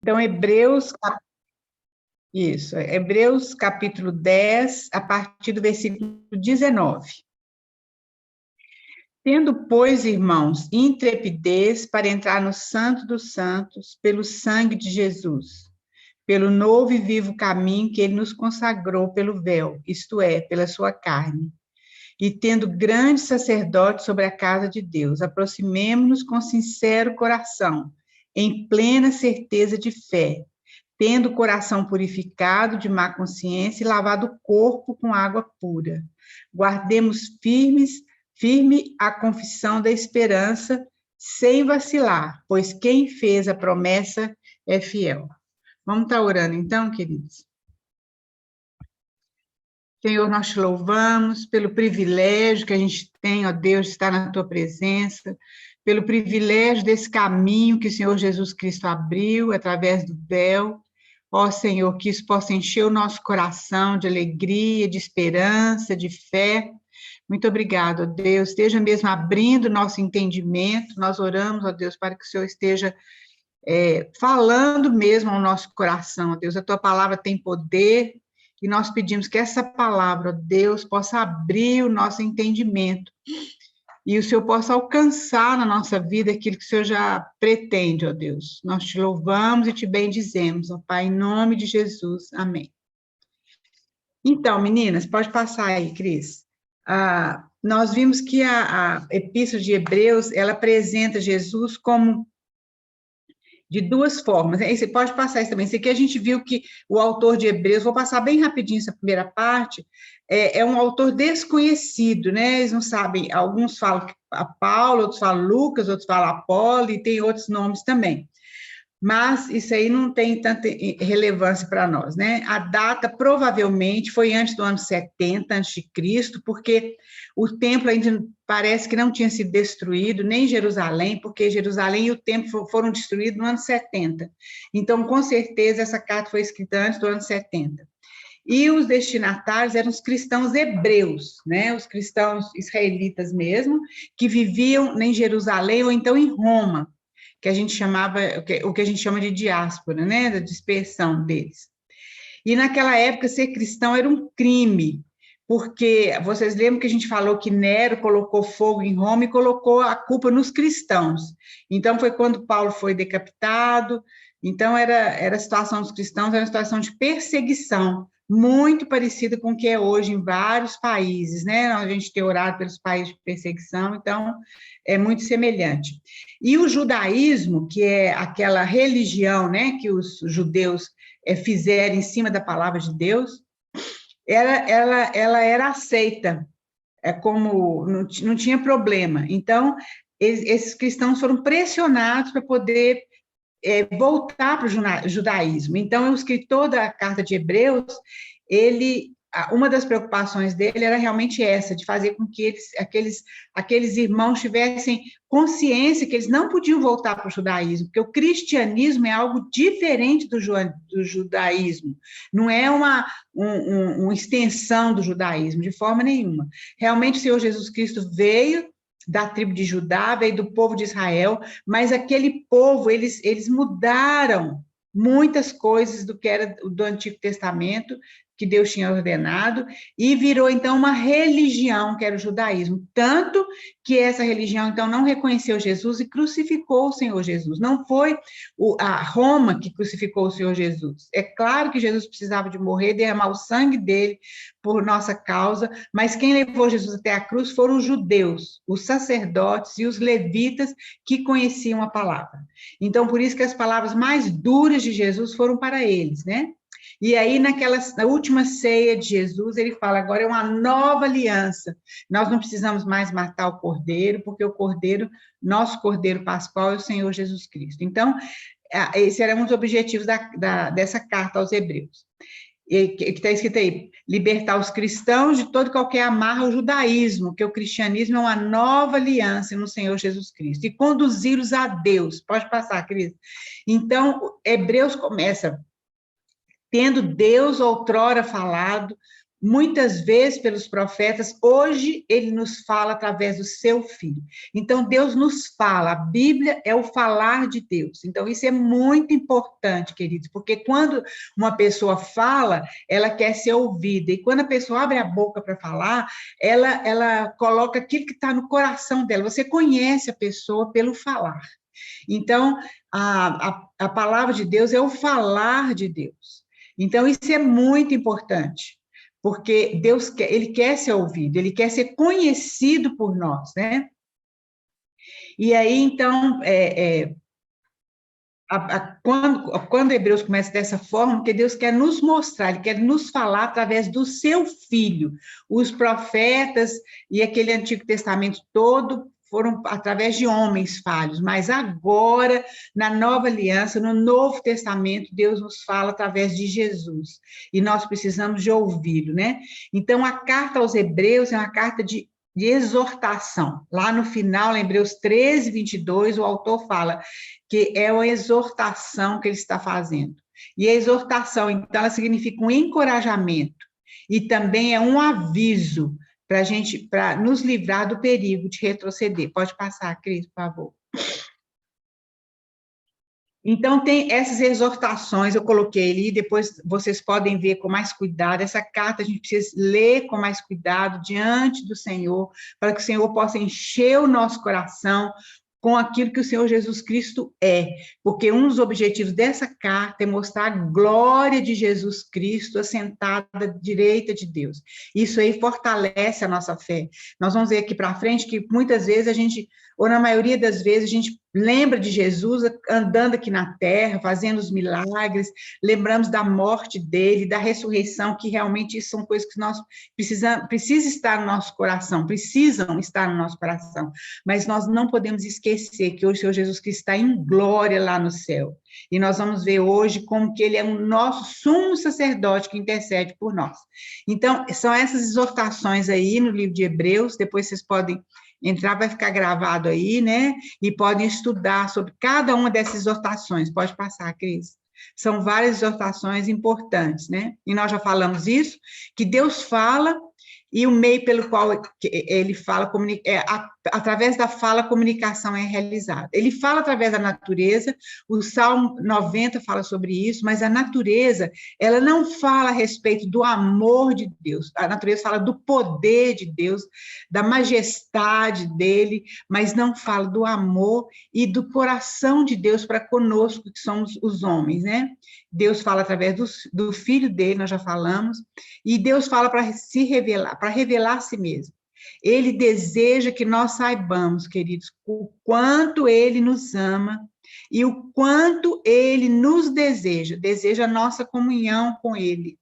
Então, Hebreus capítulo 10, a partir do versículo 19. Tendo, pois, irmãos, intrepidez para entrar no Santo dos Santos, pelo sangue de Jesus, pelo novo e vivo caminho que ele nos consagrou pelo véu, isto é, pela sua carne. E tendo grande sacerdote sobre a casa de Deus, aproximemo-nos com sincero coração, em plena certeza de fé, tendo o coração purificado de má consciência e lavado o corpo com água pura. Guardemos firme a confissão da esperança, sem vacilar, pois quem fez a promessa é fiel. Vamos estar orando então, queridos? Senhor, nós te louvamos pelo privilégio que a gente tem, ó Deus, de estar na tua presença, pelo privilégio desse caminho que o Senhor Jesus Cristo abriu através do véu. Ó Senhor, que isso possa encher o nosso coração de alegria, de esperança, de fé. Muito obrigado, ó Deus. Esteja mesmo abrindo nosso entendimento. Nós oramos, ó Deus, para que o Senhor esteja falando mesmo ao nosso coração, ó Deus. A tua palavra tem poder e nós pedimos que essa palavra, ó Deus, possa abrir o nosso entendimento e o Senhor possa alcançar na nossa vida aquilo que o Senhor já pretende, ó Deus. Nós te louvamos e te bendizemos, ó Pai, em nome de Jesus. Amém. Então, meninas, pode passar aí, Cris. Nós vimos que a Epístola de Hebreus, ela apresenta Jesus como de duas formas. Você pode passar isso também. Isso aqui a gente viu que o autor de Hebreus, vou passar bem rapidinho essa primeira parte, é um autor desconhecido, né? Eles não sabem, alguns falam a Paulo, outros falam Lucas, outros falam Apolo, e tem outros nomes também. Mas isso aí não tem tanta relevância para nós, né? A data provavelmente foi antes do ano 70 a.C., porque o templo ainda parece que não tinha sido destruído, nem Jerusalém, porque Jerusalém e o templo foram destruídos no ano 70. Então, com certeza, essa carta foi escrita antes do ano 70. E os destinatários eram os cristãos hebreus, né? Os cristãos israelitas mesmo, que viviam em Jerusalém ou então em Roma, que a gente chamava, o que a gente chama de diáspora, né, da dispersão deles. E naquela época ser cristão era um crime, porque vocês lembram que a gente falou que Nero colocou fogo em Roma e colocou a culpa nos cristãos. Então foi quando Paulo foi decapitado. Então era a situação dos cristãos, era uma situação de perseguição, muito parecida com o que é hoje em vários países, né? A gente tem orado pelos países de perseguição, então é muito semelhante. E o judaísmo, que é aquela religião, né, que os judeus fizeram em cima da palavra de Deus, ela era aceita, como não tinha problema. Então, esses cristãos foram pressionados para poder voltar para o judaísmo. Então, o escritor da carta de Hebreus, uma das preocupações dele era realmente essa, de fazer com que aqueles irmãos tivessem consciência que eles não podiam voltar para o judaísmo, porque o cristianismo é algo diferente do judaísmo, não é uma extensão do judaísmo, de forma nenhuma. Realmente, o Senhor Jesus Cristo veio da tribo de Judá, veio do povo de Israel, mas aquele povo, eles mudaram muitas coisas do que era do Antigo Testamento, que Deus tinha ordenado, e virou, então, uma religião, que era o judaísmo. Tanto que essa religião, então, não reconheceu Jesus e crucificou o Senhor Jesus. Não foi a Roma que crucificou o Senhor Jesus. É claro que Jesus precisava de morrer, derramar o sangue dele por nossa causa, mas quem levou Jesus até a cruz foram os judeus, os sacerdotes e os levitas que conheciam a palavra. Então, por isso que as palavras mais duras de Jesus foram para eles, né? E aí, na última ceia de Jesus, ele fala, agora é uma nova aliança. Nós não precisamos mais matar o cordeiro, porque o cordeiro, nosso cordeiro pascual é o Senhor Jesus Cristo. Então, esse era um dos objetivos dessa carta aos Hebreus. Que está escrito aí, libertar os cristãos de todo e qualquer amarra ao judaísmo, que o cristianismo é uma nova aliança no Senhor Jesus Cristo, e conduzi-los a Deus. Pode passar, Cris. Então, Hebreus começa tendo Deus outrora falado muitas vezes pelos profetas, hoje ele nos fala através do seu Filho. Então, Deus nos fala, a Bíblia é o falar de Deus. Então, isso é muito importante, queridos, porque quando uma pessoa fala, ela quer ser ouvida, e quando a pessoa abre a boca para falar, ela coloca aquilo que está no coração dela. Você conhece a pessoa pelo falar. Então, a palavra de Deus é o falar de Deus. Então, isso é muito importante, porque Deus quer, ele quer ser ouvido, ele quer ser conhecido por nós, né? E aí, então, quando Hebreus começa dessa forma, porque Deus quer nos mostrar, ele quer nos falar através do seu Filho. Os profetas e aquele Antigo Testamento todo foram através de homens falhos, mas agora, na Nova Aliança, no Novo Testamento, Deus nos fala através de Jesus, e nós precisamos de ouvi-lo, né? Então, a carta aos Hebreus é uma carta de exortação. Lá no final, em Hebreus 13, 22, o autor fala que é uma exortação que ele está fazendo. E a exortação, então, ela significa um encorajamento, e também é um aviso para a gente, para nos livrar do perigo de retroceder. Pode passar, Cris, por favor. Então, tem essas exortações, eu coloquei ali, depois vocês podem ver com mais cuidado. Essa carta a gente precisa ler com mais cuidado diante do Senhor, para que o Senhor possa encher o nosso coração com aquilo que o Senhor Jesus Cristo é, porque um dos objetivos dessa carta é mostrar a glória de Jesus Cristo assentado à direita de Deus. Isso aí fortalece a nossa fé. Nós vamos ver aqui para frente que muitas vezes a gente, ou na maioria das vezes, a gente lembra de Jesus andando aqui na terra, fazendo os milagres, lembramos da morte dele, da ressurreição, que realmente isso são coisas que nós precisam estar no nosso coração, precisam estar no nosso coração, mas nós não podemos esquecer que hoje o Senhor Jesus Cristo está em glória lá no céu, e nós vamos ver hoje como que ele é o nosso sumo sacerdote que intercede por nós. Então, são essas exortações aí no livro de Hebreus, depois vocês podem entrar, vai ficar gravado aí, né? E podem estudar sobre cada uma dessas exortações. Pode passar, Cris. São várias exortações importantes, né? E nós já falamos isso, que Deus fala, e o meio pelo qual ele fala, através da fala, a comunicação é realizada. Ele fala através da natureza, o Salmo 90 fala sobre isso, mas a natureza, ela não fala a respeito do amor de Deus, a natureza fala do poder de Deus, da majestade dele, mas não fala do amor e do coração de Deus para conosco, que somos os homens, né? Deus fala através do Filho dele, nós já falamos, e Deus fala para se revelar, para revelar a si mesmo. Ele deseja que nós saibamos, queridos, o quanto ele nos ama e o quanto ele nos deseja a nossa comunhão com ele.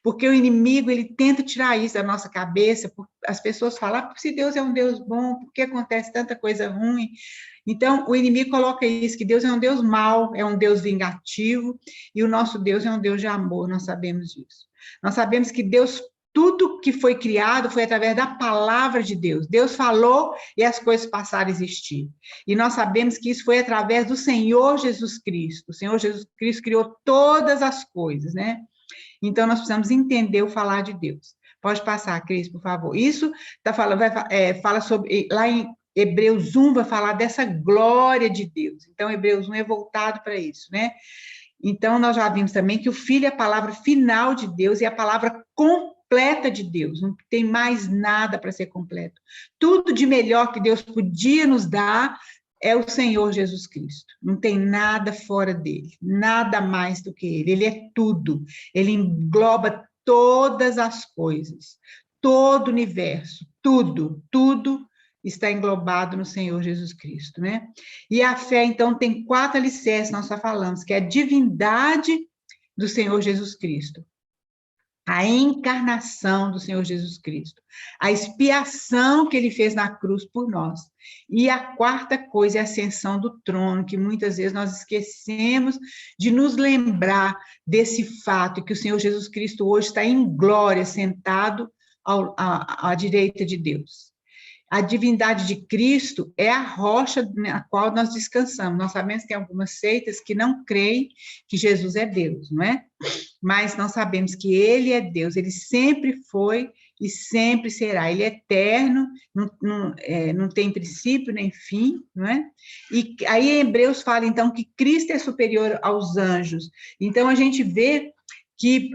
Porque o inimigo, ele tenta tirar isso da nossa cabeça, as pessoas falam, se Deus é um Deus bom, por que acontece tanta coisa ruim? Então, o inimigo coloca isso, que Deus é um Deus mau, é um Deus vingativo, e o nosso Deus é um Deus de amor, nós sabemos disso. Nós sabemos que Deus, tudo que foi criado foi através da palavra de Deus. Deus falou e as coisas passaram a existir. E nós sabemos que isso foi através do Senhor Jesus Cristo. O Senhor Jesus Cristo criou todas as coisas, né? Então, nós precisamos entender o falar de Deus. Pode passar, Cris, por favor. Isso fala sobre, lá em Hebreus 1 vai falar dessa glória de Deus. Então, Hebreus 1 é voltado para isso, né? Então, nós já vimos também que o Filho é a palavra final de Deus e a palavra completa de Deus. Não tem mais nada para ser completo. Tudo de melhor que Deus podia nos dar é o Senhor Jesus Cristo. Não tem nada fora dele, nada mais do que ele. Ele é tudo. Ele engloba todas as coisas, todo o universo, tudo está englobado no Senhor Jesus Cristo, né? E a fé, então, tem 4 alicerces, nós só falamos, que é a divindade do Senhor Jesus Cristo, a encarnação do Senhor Jesus Cristo, a expiação que ele fez na cruz por nós, e a 4ª coisa é a ascensão do trono, que muitas vezes nós esquecemos de nos lembrar desse fato, que o Senhor Jesus Cristo hoje está em glória, sentado à direita de Deus. A divindade de Cristo é a rocha na qual nós descansamos. Nós sabemos que tem algumas seitas que não creem que Jesus é Deus, não é? mas nós sabemos que ele é Deus, ele sempre foi e sempre será, ele é eterno, não tem princípio nem fim, não é? E aí em Hebreus fala, então, que Cristo é superior aos anjos. Então, a gente vê que,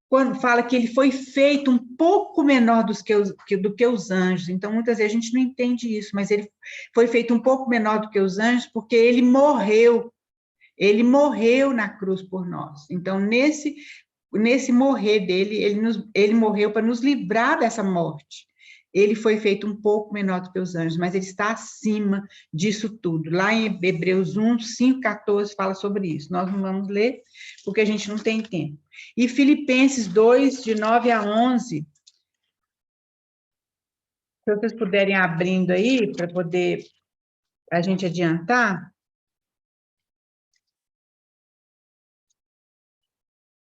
quando fala que ele foi feito um pouco menor do que os anjos, então, muitas vezes a gente não entende isso, mas ele foi feito um pouco menor do que os anjos, porque ele morreu na cruz por nós. Então, nesse morrer dele, ele morreu para nos livrar dessa morte. Ele foi feito um pouco menor do que os anjos, mas ele está acima disso tudo. Lá em Hebreus 1, 5, 14, fala sobre isso. Nós não vamos ler, porque a gente não tem tempo. E Filipenses 2, de 9 a 11, se vocês puderem abrindo aí, para poder a gente adiantar.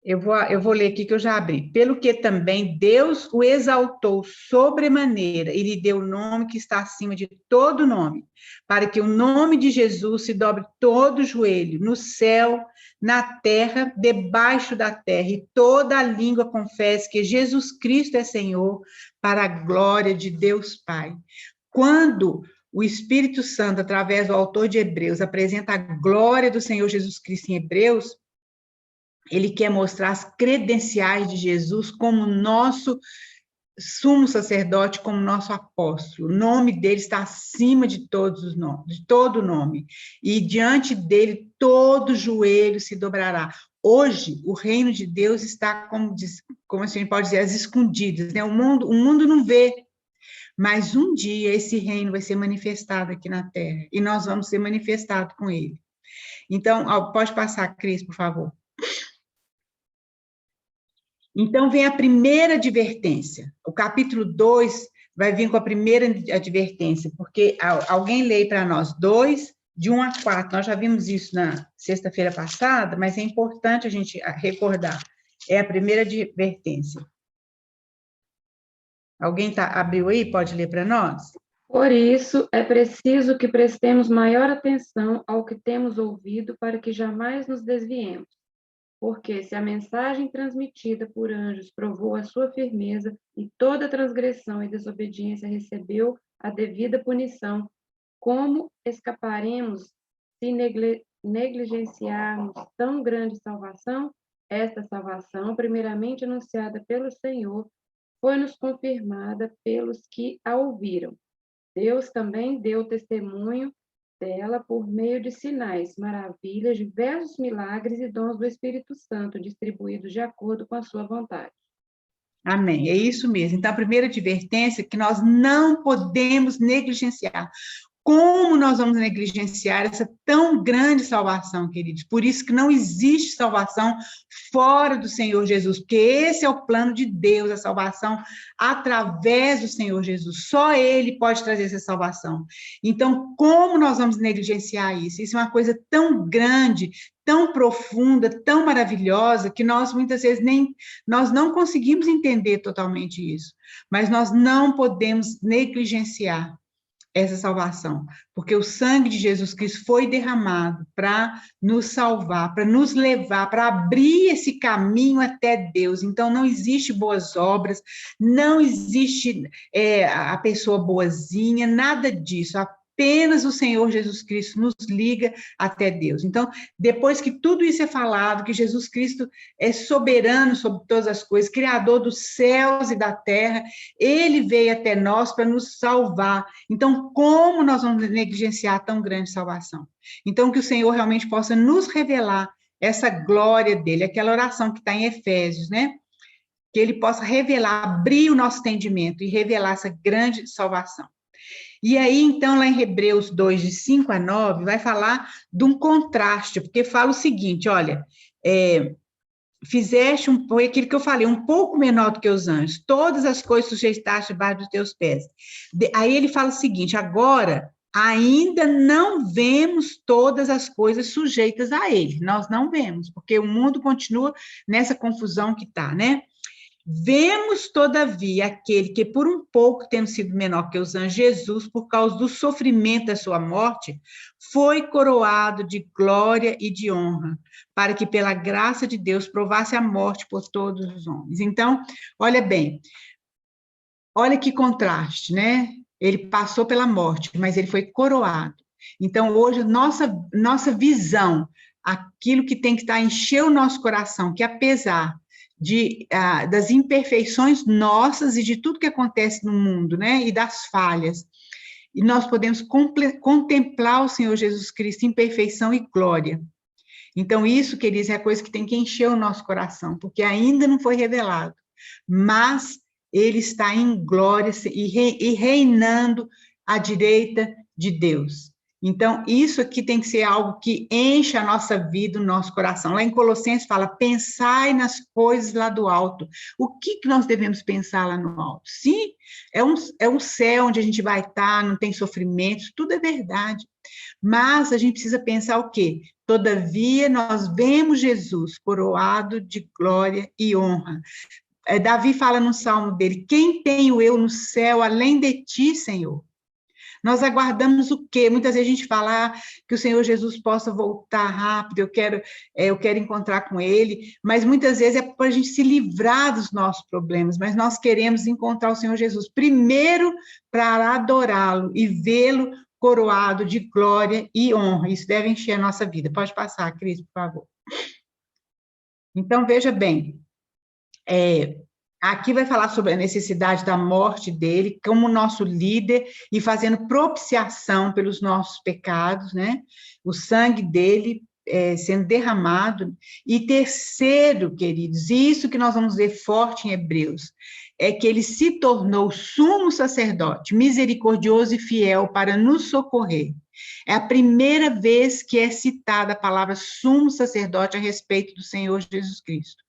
Eu vou ler aqui que eu já abri. Pelo que também Deus o exaltou sobremaneira e lhe deu o nome que está acima de todo nome, para que o nome de Jesus se dobre todo o joelho, no céu, na terra, debaixo da terra, e toda a língua confesse que Jesus Cristo é Senhor, para a glória de Deus Pai. Quando o Espírito Santo, através do autor de Hebreus, apresenta a glória do Senhor Jesus Cristo em Hebreus, ele quer mostrar as credenciais de Jesus como nosso sumo sacerdote, como nosso apóstolo. O nome dele está acima de todos os nomes, de todo nome. E diante dele todo joelho se dobrará. Hoje, o reino de Deus está, como a gente pode dizer, às escondidas, né? O mundo não vê, mas um dia esse reino vai ser manifestado aqui na Terra, e nós vamos ser manifestados com ele. Então, pode passar, Cris, por favor. Então, vem a primeira advertência. O capítulo 2 vai vir com a primeira advertência, porque alguém lê para nós 2, de 1 a 4. Nós já vimos isso na sexta-feira passada, mas é importante a gente recordar. É a primeira advertência. Alguém abriu aí? Pode ler para nós? Por isso, é preciso que prestemos maior atenção ao que temos ouvido para que jamais nos desviemos. Porque se a mensagem transmitida por anjos provou a sua firmeza e toda transgressão e desobediência recebeu a devida punição, como escaparemos se negligenciarmos tão grande salvação? Esta salvação, primeiramente anunciada pelo Senhor, foi-nos confirmada pelos que a ouviram. Deus também deu testemunho dela por meio de sinais, maravilhas, diversos milagres e dons do Espírito Santo, distribuídos de acordo com a sua vontade. Amém, é isso mesmo. Então, a primeira advertência é que nós não podemos negligenciar. Como nós vamos negligenciar essa tão grande salvação, queridos? Por isso que não existe salvação fora do Senhor Jesus, porque esse é o plano de Deus, a salvação através do Senhor Jesus. Só Ele pode trazer essa salvação. Então, como nós vamos negligenciar isso? Isso é uma coisa tão grande, tão profunda, tão maravilhosa, que nós muitas vezes nós não conseguimos entender totalmente isso. Mas nós não podemos negligenciar essa salvação, porque o sangue de Jesus Cristo foi derramado para nos salvar, para nos levar, para abrir esse caminho até Deus. Então, não existe boas obras, não existe a pessoa boazinha, nada disso. Apenas o Senhor Jesus Cristo nos liga até Deus. Então, depois que tudo isso é falado, que Jesus Cristo é soberano sobre todas as coisas, criador dos céus e da terra, ele veio até nós para nos salvar. Então, como nós vamos negligenciar tão grande salvação? Então, que o Senhor realmente possa nos revelar essa glória dele, aquela oração que está em Efésios, né? Que ele possa revelar, abrir o nosso entendimento e revelar essa grande salvação. E aí, então, lá em Hebreus 2, de 5 a 9, vai falar de um contraste, porque fala o seguinte, olha, fizeste foi aquilo que eu falei, um pouco menor do que os anjos, todas as coisas sujeitaste debaixo dos teus pés. Aí ele fala o seguinte, agora, ainda não vemos todas as coisas sujeitas a ele, nós não vemos, porque o mundo continua nessa confusão que está, né? Vemos, todavia, aquele que, por um pouco, tendo sido menor que os anjos, Jesus, por causa do sofrimento da sua morte, foi coroado de glória e de honra, para que, pela graça de Deus, provasse a morte por todos os homens. Então, olha bem, olha que contraste, né? Ele passou pela morte, mas ele foi coroado. Então, hoje, nossa visão, aquilo que tem que estar encher o nosso coração, que apesar das imperfeições nossas e de tudo que acontece no mundo, né, e das falhas, e nós podemos contemplar o Senhor Jesus Cristo em perfeição e glória. Então, isso, queridos, é a coisa que tem que encher o nosso coração, porque ainda não foi revelado, mas ele está em glória e reinando à direita de Deus. Então, isso aqui tem que ser algo que enche a nossa vida, o nosso coração. Lá em Colossenses fala, pensai nas coisas lá do alto. O que nós devemos pensar lá no alto? Sim, é um céu onde a gente vai estar, não tem sofrimentos, tudo é verdade. Mas a gente precisa pensar o quê? Todavia, nós vemos Jesus coroado de glória e honra. Davi fala no salmo dele, quem tenho eu no céu além de ti, Senhor? Nós aguardamos o quê? Muitas vezes a gente fala que o Senhor Jesus possa voltar rápido, eu quero encontrar com ele, mas muitas vezes é para a gente se livrar dos nossos problemas, mas nós queremos encontrar o Senhor Jesus primeiro para adorá-lo e vê-lo coroado de glória e honra. Isso deve encher a nossa vida. Pode passar, Cris, por favor. Então, veja bem, aqui vai falar sobre a necessidade da morte dele, como nosso líder, e fazendo propiciação pelos nossos pecados, né? O sangue dele sendo derramado. E terceiro, queridos, isso que nós vamos ver forte em Hebreus, é que ele se tornou sumo sacerdote, misericordioso e fiel para nos socorrer. É a primeira vez que é citada a palavra sumo sacerdote a respeito do Senhor Jesus Cristo.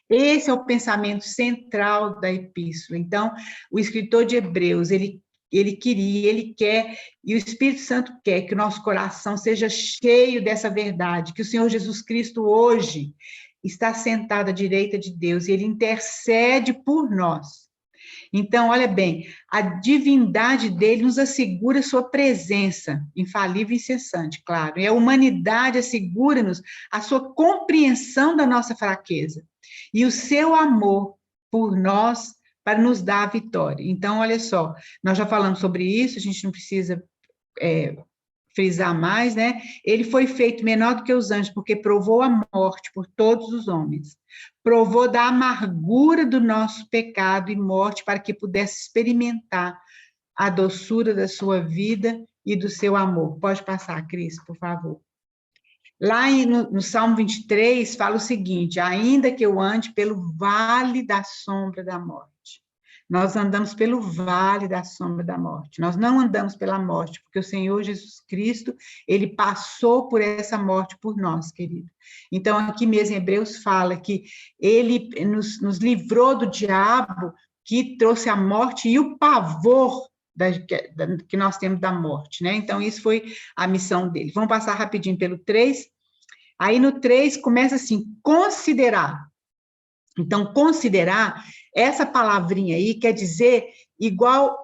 Esse é o pensamento central da epístola. Então, o escritor de Hebreus, ele queria, ele quer, e o Espírito Santo quer que o nosso coração seja cheio dessa verdade, que o Senhor Jesus Cristo hoje está sentado à direita de Deus, e ele intercede por nós. Então, olha bem, a divindade dele nos assegura sua presença, infalível e incessante, claro, e a humanidade assegura-nos a sua compreensão da nossa fraqueza, e o seu amor por nós para nos dar a vitória. Então, olha só, nós já falamos sobre isso, a gente não precisa frisar mais, né? Ele foi feito menor do que os anjos, porque provou a morte por todos os homens. Provou da amargura do nosso pecado e morte para que pudesse experimentar a doçura da sua vida e do seu amor. Pode passar, Cris, por favor. Lá no Salmo 23, fala o seguinte, ainda que eu ande pelo vale da sombra da morte. Nós andamos pelo vale da sombra da morte. Nós não andamos pela morte, porque o Senhor Jesus Cristo, ele passou por essa morte por nós, querido. Então, aqui mesmo em Hebreus fala que ele nos livrou do diabo, que trouxe a morte e o pavor que nós temos da morte, né? Então, isso foi a missão dele. Vamos passar rapidinho pelo 3. Aí, no 3, começa assim, considerar. Então, considerar, essa palavrinha aí quer dizer igual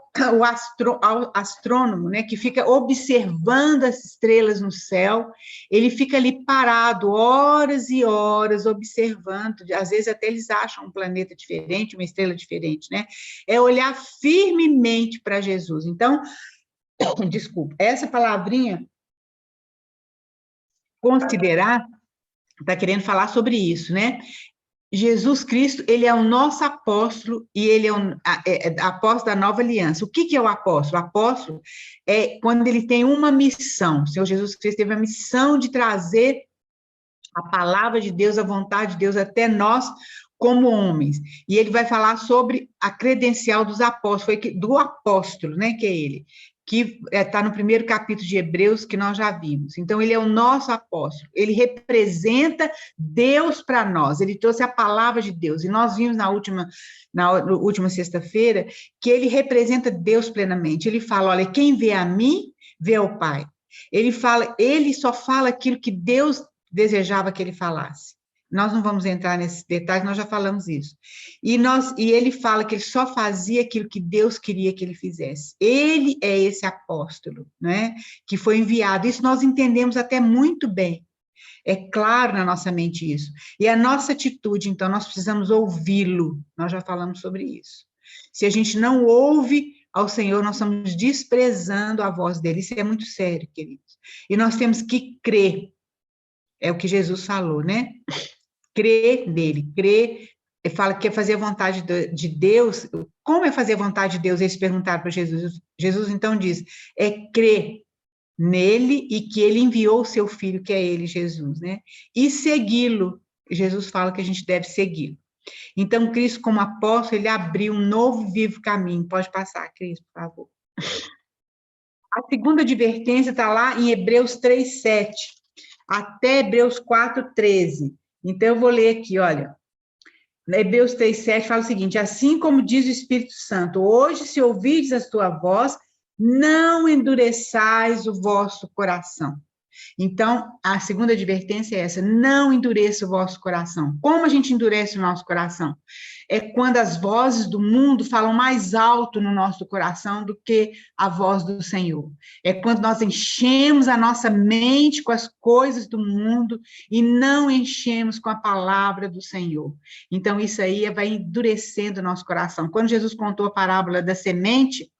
ao astrônomo, né, que fica observando as estrelas no céu, ele fica ali parado horas e horas observando, às vezes até eles acham um planeta diferente, uma estrela diferente, né? É olhar firmemente para Jesus. Então, desculpa, essa palavrinha, considerar, está querendo falar sobre isso, né? Jesus Cristo, ele é o nosso apóstolo e ele é o apóstolo da nova aliança. O que é o apóstolo? O apóstolo é quando ele tem uma missão. O Senhor Jesus Cristo teve a missão de trazer a palavra de Deus, a vontade de Deus até nós como homens. E ele vai falar sobre a credencial dos apóstolos, do apóstolo, né, que é ele, que está no primeiro capítulo de Hebreus, que nós já vimos. Então, ele é o nosso apóstolo, ele representa Deus para nós, ele trouxe a palavra de Deus, e nós vimos na última sexta-feira que ele representa Deus plenamente. Ele fala, olha, quem vê a mim, vê ao Pai. Ele só fala aquilo que Deus desejava que ele falasse. nós não vamos entrar nesses detalhes, nós já falamos isso. E ele fala que ele só fazia aquilo que Deus queria que ele fizesse. Ele é esse apóstolo, né, que foi enviado. Isso nós entendemos até muito bem. É claro na nossa mente isso. E a nossa atitude, então, nós precisamos ouvi-lo. Nós já falamos sobre isso. Se a gente não ouve ao Senhor, nós estamos desprezando a voz dele. Isso é muito sério, queridos. E nós temos que crer. É o que Jesus falou, né? Crer nele, crer. Ele fala que é fazer a vontade de Deus. Como é fazer a vontade de Deus? Eles perguntaram para Jesus. Jesus, então, diz, é crer nele e que ele enviou o seu filho, que é ele, Jesus, né? E segui-lo. Jesus fala que a gente deve segui-lo. Então, Cristo, como apóstolo, ele abriu um novo, vivo caminho. Pode passar, Cristo, por favor. A segunda advertência está lá em Hebreus 3:7, até Hebreus 4:13. Então, eu vou ler aqui, olha. Hebreus 3:7 fala o seguinte: assim como diz o Espírito Santo, hoje, se ouvirdes a tua voz, não endureçais o vosso coração. Então, a segunda advertência é essa: não endureça o vosso coração. Como a gente endurece o nosso coração? É quando as vozes do mundo falam mais alto no nosso coração do que a voz do Senhor. É quando nós enchemos a nossa mente com as coisas do mundo e não enchemos com a palavra do Senhor. Então, isso aí vai endurecendo o nosso coração. Quando Jesus contou a parábola da semente,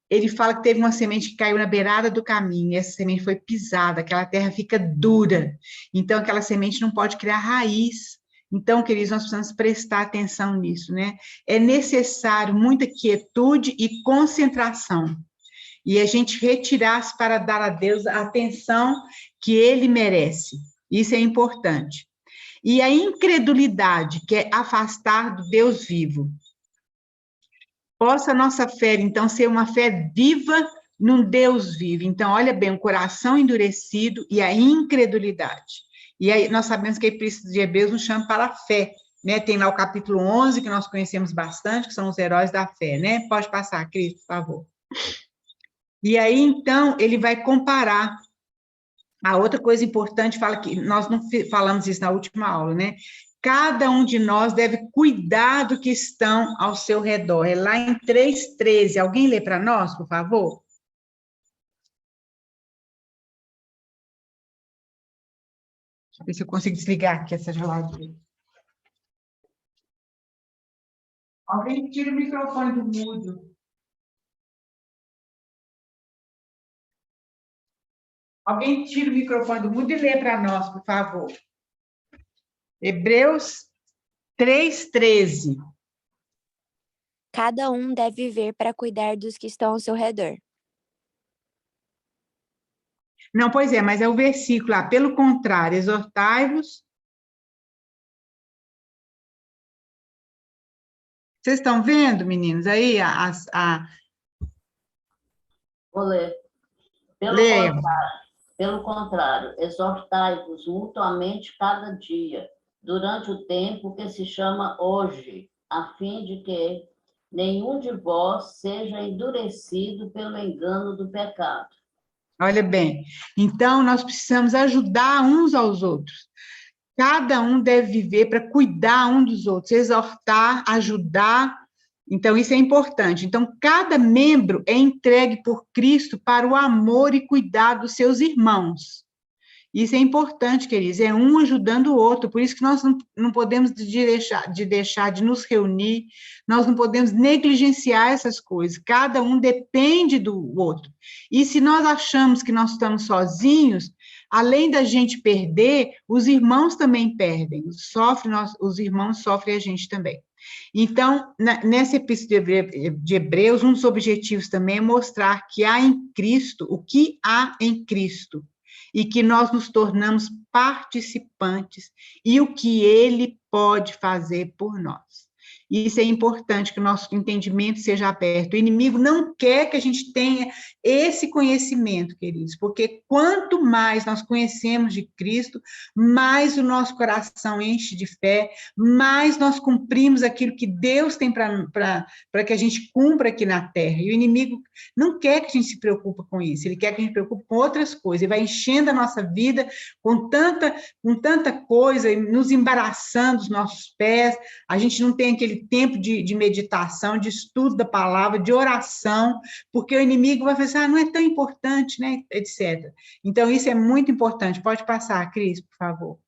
ele fala que teve uma semente que caiu na beirada do caminho, e essa semente foi pisada, aquela terra fica dura, então aquela semente não pode criar raiz. Então, queridos, nós precisamos prestar atenção nisso, né? É necessário muita quietude e concentração, e a gente retirar-se para dar a Deus a atenção que ele merece. Isso é importante. E a incredulidade, que é afastar do Deus vivo. Possa a nossa fé, então, ser uma fé viva num Deus vivo. Então, olha bem, o coração endurecido e a incredulidade. E aí nós sabemos que a Epístola de Hebreus nos chama para a fé, né? Tem lá o capítulo 11, que nós conhecemos bastante, que são os heróis da fé, né? Pode passar, Cris, por favor. E aí, então, ele vai comparar. A outra coisa importante, fala que nós não falamos isso na última aula, né? Cada um de nós deve cuidar do que estão ao seu redor. É lá em 3:13. Alguém lê para nós, por favor? Deixa eu ver se eu consigo desligar aqui essa geladeira. Alguém tira o microfone do mudo. Alguém tira o microfone do mudo e lê para nós, por favor. Hebreus 3:13. Cada um deve viver para cuidar dos que estão ao seu redor. Não, pois é, mas é o versículo lá. Pelo contrário, exortai-vos. Vocês estão vendo, meninos, aí? Vou ler. Leia. Pelo contrário, exortai-vos mutuamente cada dia, durante o tempo que se chama hoje, a fim de que nenhum de vós seja endurecido pelo engano do pecado. Olha bem, então nós precisamos ajudar uns aos outros. Cada um deve viver para cuidar um dos outros, exortar, ajudar. Então, isso é importante. Então, cada membro é entregue por Cristo para o amor e cuidar dos seus irmãos. Isso é importante, queridos, é um ajudando o outro, por isso que nós não podemos deixar de nos reunir, nós não podemos negligenciar essas coisas, cada um depende do outro. E se nós achamos que nós estamos sozinhos, além da gente perder, os irmãos também perdem, os irmãos sofrem a gente também. Então, nessa epístola de Hebreus, um dos objetivos também é mostrar que há em Cristo, o que há em Cristo, e que nós nos tornamos participantes e o que ele pode fazer por nós. E isso é importante, que o nosso entendimento seja aberto. O inimigo não quer que a gente tenha esse conhecimento, queridos, porque quanto mais nós conhecemos de Cristo, mais o nosso coração enche de fé, mais nós cumprimos aquilo que Deus tem para que a gente cumpra aqui na terra. E o inimigo não quer que a gente se preocupe com isso, ele quer que a gente se preocupe com outras coisas, ele vai enchendo a nossa vida com tanta coisa, nos embaraçando os nossos pés, a gente não tem aquele tempo de meditação, de estudo da palavra, de oração, porque o inimigo vai pensar, não é tão importante, né, etc. Então, isso é muito importante. Pode passar, Cris, por favor.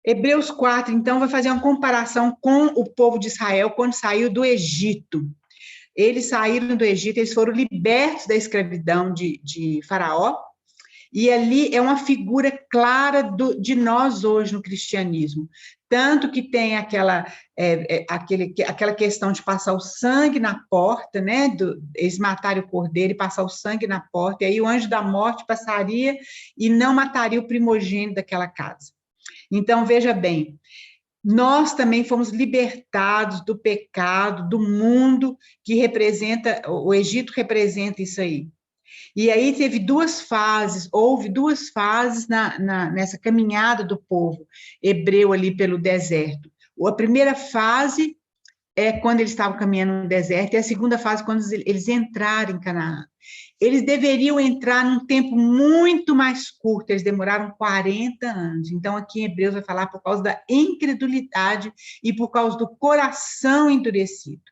Hebreus 4, então, vai fazer uma comparação com o povo de Israel quando saiu do Egito. Eles saíram do Egito, eles foram libertos da escravidão de Faraó, e ali é uma figura clara de nós hoje no cristianismo. Tanto que tem aquela questão de passar o sangue na porta, né? Eles matarem o cordeiro e passar o sangue na porta, e aí o anjo da morte passaria e não mataria o primogênito daquela casa. Então, veja bem, nós também fomos libertados do pecado, do mundo que representa, o Egito representa isso aí. E aí houve duas fases nessa caminhada do povo hebreu ali pelo deserto. A primeira fase é quando eles estavam caminhando no deserto, e a segunda fase quando eles entraram em Canaã. Eles deveriam entrar num tempo muito mais curto, eles demoraram 40 anos. Então, aqui em Hebreus vai falar por causa da incredulidade e por causa do coração endurecido.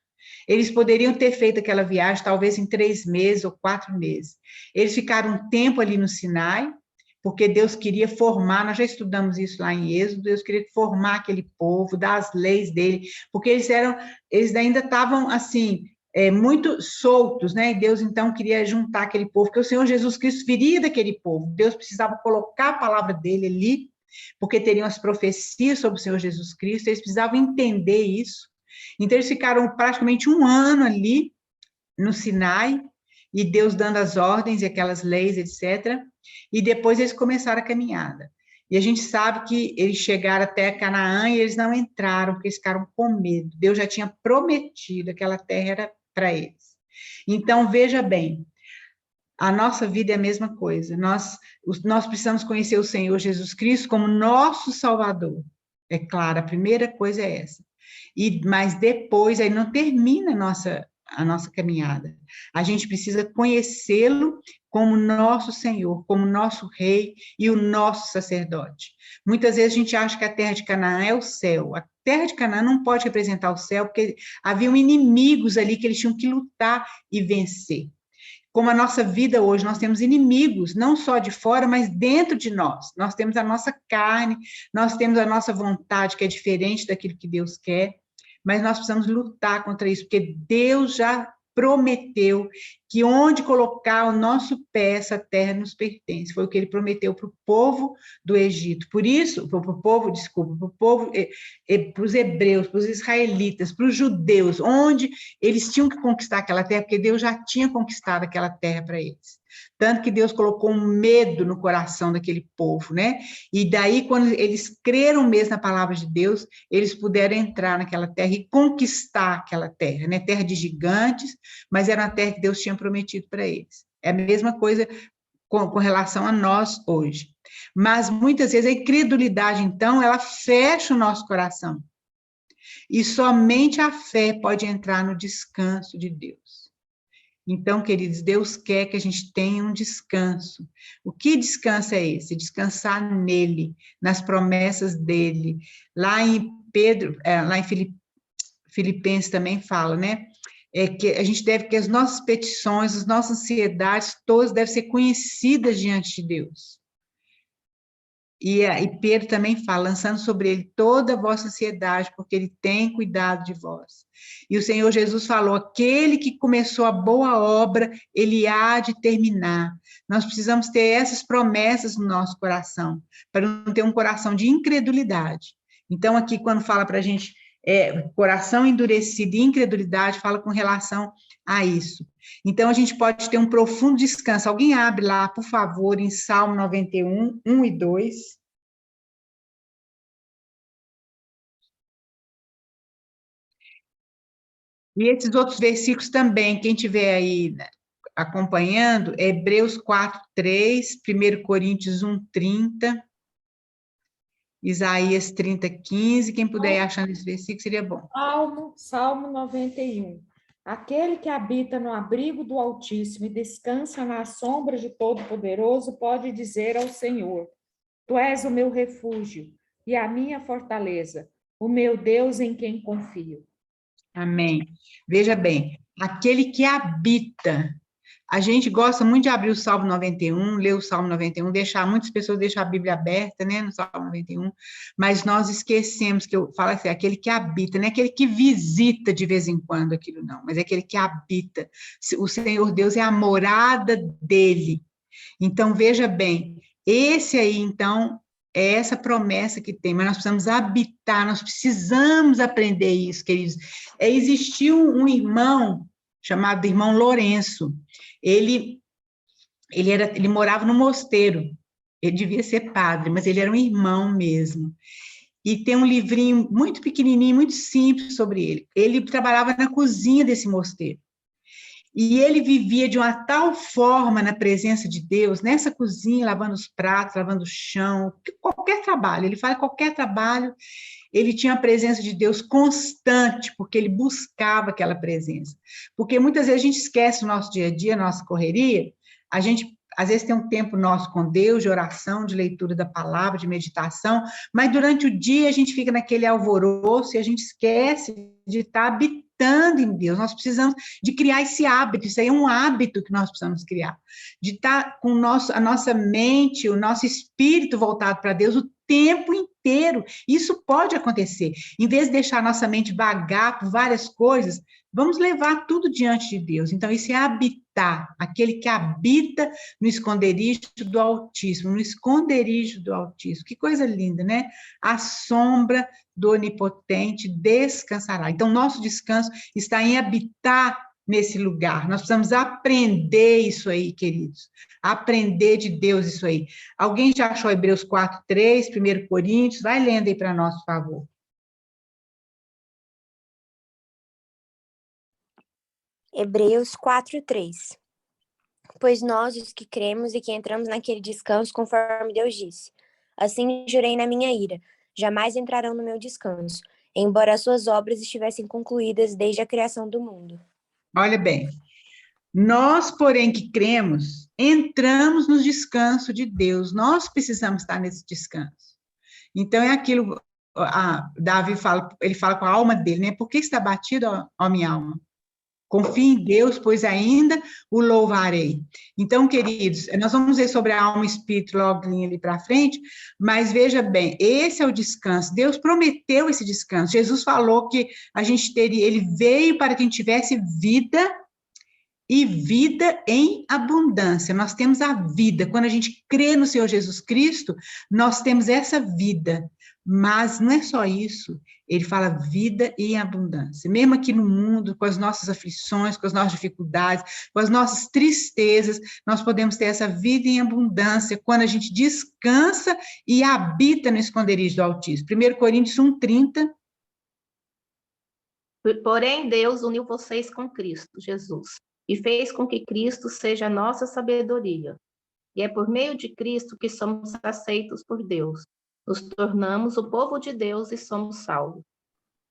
Eles poderiam ter feito aquela viagem, talvez em 3 meses ou 4 meses. Eles ficaram um tempo ali no Sinai, porque Deus queria formar, nós já estudamos isso lá em Êxodo, Deus queria formar aquele povo, dar as leis dele, porque eles ainda estavam, assim, muito soltos, né? E Deus, então, queria juntar aquele povo, porque o Senhor Jesus Cristo viria daquele povo. Deus precisava colocar a palavra dele ali, porque teriam as profecias sobre o Senhor Jesus Cristo, eles precisavam entender isso. Então, eles ficaram praticamente 1 ano ali, no Sinai, e Deus dando as ordens e aquelas leis, etc. E depois eles começaram a caminhada. E a gente sabe que eles chegaram até Canaã e eles não entraram, porque eles ficaram com medo. Deus já tinha prometido, aquela terra era para eles. Então, veja bem, a nossa vida é a mesma coisa. Nós precisamos conhecer o Senhor Jesus Cristo como nosso Salvador. É claro, a primeira coisa é essa. Mas depois, aí não termina a nossa caminhada. A gente precisa conhecê-lo como nosso Senhor, como nosso Rei e o nosso sacerdote. Muitas vezes a gente acha que a terra de Canaã é o céu. A terra de Canaã não pode representar o céu, porque haviam inimigos ali que eles tinham que lutar e vencer. Como a nossa vida hoje, nós temos inimigos, não só de fora, mas dentro de nós. Nós temos a nossa carne, nós temos a nossa vontade, que é diferente daquilo que Deus quer, mas nós precisamos lutar contra isso, porque Deus já prometeu que onde colocar o nosso pé, essa terra nos pertence. Foi o que ele prometeu para o povo do Egito. Por isso, para o povo, para os hebreus, para os israelitas, para os judeus, onde eles tinham que conquistar aquela terra, porque Deus já tinha conquistado aquela terra para eles. Tanto que Deus colocou um medo no coração daquele povo, né? E daí, quando eles creram mesmo na palavra de Deus, eles puderam entrar naquela terra e conquistar aquela terra, né? Terra de gigantes, mas era uma terra que Deus tinha prometido para eles. É a mesma coisa com relação a nós hoje. Mas, muitas vezes, a incredulidade, então, ela fecha o nosso coração. E somente a fé pode entrar no descanso de Deus. Então, queridos, Deus quer que a gente tenha um descanso. O que descanso é esse? Descansar nele, nas promessas dele. Lá em Filipenses também fala, né? Que a gente deve, que as nossas petições, as nossas ansiedades, todas devem ser conhecidas diante de Deus. E Pedro também fala, lançando sobre ele toda a vossa ansiedade, porque ele tem cuidado de vós. E o Senhor Jesus falou, aquele que começou a boa obra, ele há de terminar. Nós precisamos ter essas promessas no nosso coração, para não ter um coração de incredulidade. Então, aqui, quando fala para a gente, coração endurecido e incredulidade, fala com relação a isso. Então, a gente pode ter um profundo descanso. Alguém abre lá, por favor, em Salmo 91, 1 e 2. E esses outros versículos também, quem tiver aí, né, acompanhando, é Hebreus 4:3, 1 Coríntios 1:30, Isaías 30:15, quem puder ir achando esse versículo seria bom. Salmo 91. Aquele que habita no abrigo do Altíssimo e descansa na sombra de Todo-Poderoso pode dizer ao Senhor: Tu és o meu refúgio e a minha fortaleza, o meu Deus em quem confio. Amém. Veja bem, aquele que habita. A gente gosta muito de abrir o Salmo 91, ler o Salmo 91, muitas pessoas deixam a Bíblia aberta, né, no Salmo 91, mas nós esquecemos que eu falo assim, aquele que habita, não é aquele que visita de vez em quando aquilo não, mas é aquele que habita. O Senhor Deus é a morada dele. Então, veja bem, esse aí, então, é essa promessa que tem, mas nós precisamos habitar, nós precisamos aprender isso, queridos. Existiu um irmão chamado irmão Lourenço. Ele morava no mosteiro. Ele devia ser padre, mas ele era um irmão mesmo. E tem um livrinho muito pequenininho, muito simples sobre ele. Ele trabalhava na cozinha desse mosteiro. E ele vivia de uma tal forma na presença de Deus, nessa cozinha, lavando os pratos, lavando o chão, qualquer trabalho, ele faz qualquer trabalho, ele tinha a presença de Deus constante, porque ele buscava aquela presença. Porque muitas vezes a gente esquece o nosso dia a dia, a nossa correria, a gente às vezes tem um tempo nosso com Deus, de oração, de leitura da palavra, de meditação, mas durante o dia a gente fica naquele alvoroço e a gente esquece de estar habitando em Deus. Nós precisamos de criar esse hábito, isso aí é um hábito que nós precisamos criar, de estar com a nossa mente, o nosso espírito voltado para Deus o tempo inteiro. Isso pode acontecer. Em vez de deixar a nossa mente vagar por várias coisas, vamos levar tudo diante de Deus. Então, isso é habitar, aquele que habita no esconderijo do Altíssimo, no esconderijo do Altíssimo. Que coisa linda, né? A sombra do Onipotente descansará. Então, nosso descanso está em habitar nesse lugar. Nós precisamos aprender isso aí, queridos. Aprender de Deus isso aí. Alguém já achou Hebreus 4:3, 1 Coríntios? Vai lendo aí para nós, por favor. Hebreus 4:3. Pois nós, os que cremos e que entramos naquele descanso, conforme Deus disse: Assim jurei na minha ira, jamais entrarão no meu descanso, embora as suas obras estivessem concluídas desde a criação do mundo. Olha bem, nós, porém, que cremos, entramos no descanso de Deus, nós precisamos estar nesse descanso. Então, é aquilo, Davi fala, ele fala com a alma dele, né? Por que está batido, ó minha alma? Confie em Deus, pois ainda o louvarei. Então, queridos, nós vamos ver sobre a alma e espírito logo ali para frente, mas veja bem, esse é o descanso. Deus prometeu esse descanso. Jesus falou que a gente teria, ele veio para que a gente tivesse vida e vida em abundância. Nós temos a vida. Quando a gente crê no Senhor Jesus Cristo, nós temos essa vida. Mas não é só isso. Ele fala vida em abundância. Mesmo aqui no mundo, com as nossas aflições, com as nossas dificuldades, com as nossas tristezas, nós podemos ter essa vida em abundância quando a gente descansa e habita no esconderijo do Altíssimo. 1 Coríntios 1:30. Porém, Deus uniu vocês com Cristo Jesus e fez com que Cristo seja a nossa sabedoria. E é por meio de Cristo que somos aceitos por Deus. Nos tornamos o povo de Deus e somos salvos.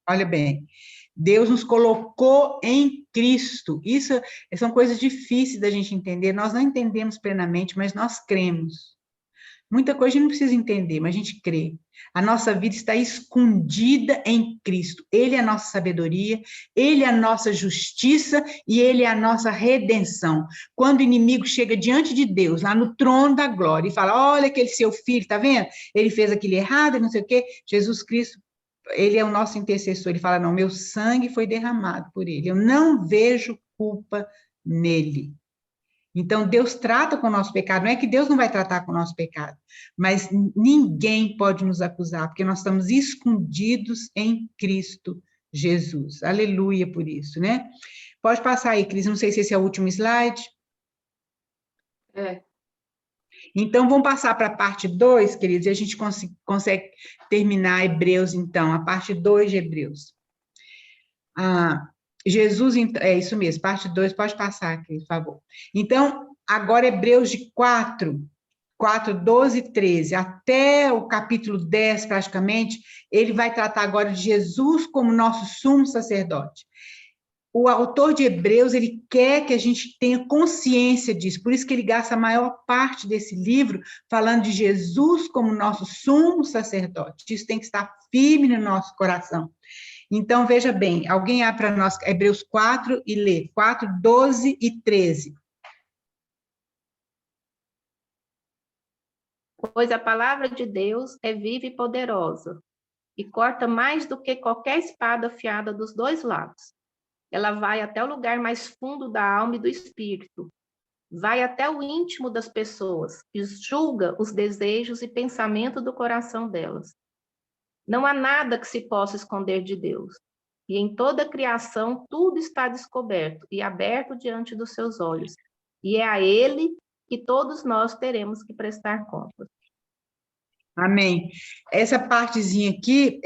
Olha bem, Deus nos colocou em Cristo. Isso são coisas difíceis da gente entender. Nós não entendemos plenamente, mas nós cremos. Muita coisa a gente não precisa entender, mas a gente crê. A nossa vida está escondida em Cristo. Ele é a nossa sabedoria, Ele é a nossa justiça e Ele é a nossa redenção. Quando o inimigo chega diante de Deus, lá no trono da glória, e fala, olha aquele seu filho, tá vendo? Ele fez aquilo errado, não sei o quê. Jesus Cristo, Ele é o nosso intercessor. Ele fala, não, meu sangue foi derramado por Ele. Eu não vejo culpa nele. Então, Deus trata com o nosso pecado, não é que Deus não vai tratar com o nosso pecado, mas ninguém pode nos acusar, porque nós estamos escondidos em Cristo Jesus. Aleluia por isso, né? Pode passar aí, Cris, não sei se esse é o último slide. É. Então, vamos passar para a parte 2, queridos, e a gente consegue terminar Hebreus, então, a parte 2 de Hebreus. Jesus, é isso mesmo, parte 2, pode passar aqui, por favor. Então, agora Hebreus de 4, 12 e 13, até o capítulo 10, praticamente, ele vai tratar agora de Jesus como nosso sumo sacerdote. O autor de Hebreus, ele quer que a gente tenha consciência disso, por isso que ele gasta a maior parte desse livro falando de Jesus como nosso sumo sacerdote. Isso tem que estar firme no nosso coração. Então, veja bem, alguém abre para nós Hebreus 4 e lê 4, 12 e 13. Pois a palavra de Deus é viva e poderosa, e corta mais do que qualquer espada afiada dos dois lados. Ela vai até o lugar mais fundo da alma e do espírito, vai até o íntimo das pessoas e julga os desejos e pensamentos do coração delas. Não há nada que se possa esconder de Deus, e em toda a criação tudo está descoberto e aberto diante dos seus olhos, e é a Ele que todos nós teremos que prestar contas. Amém. Essa partezinha aqui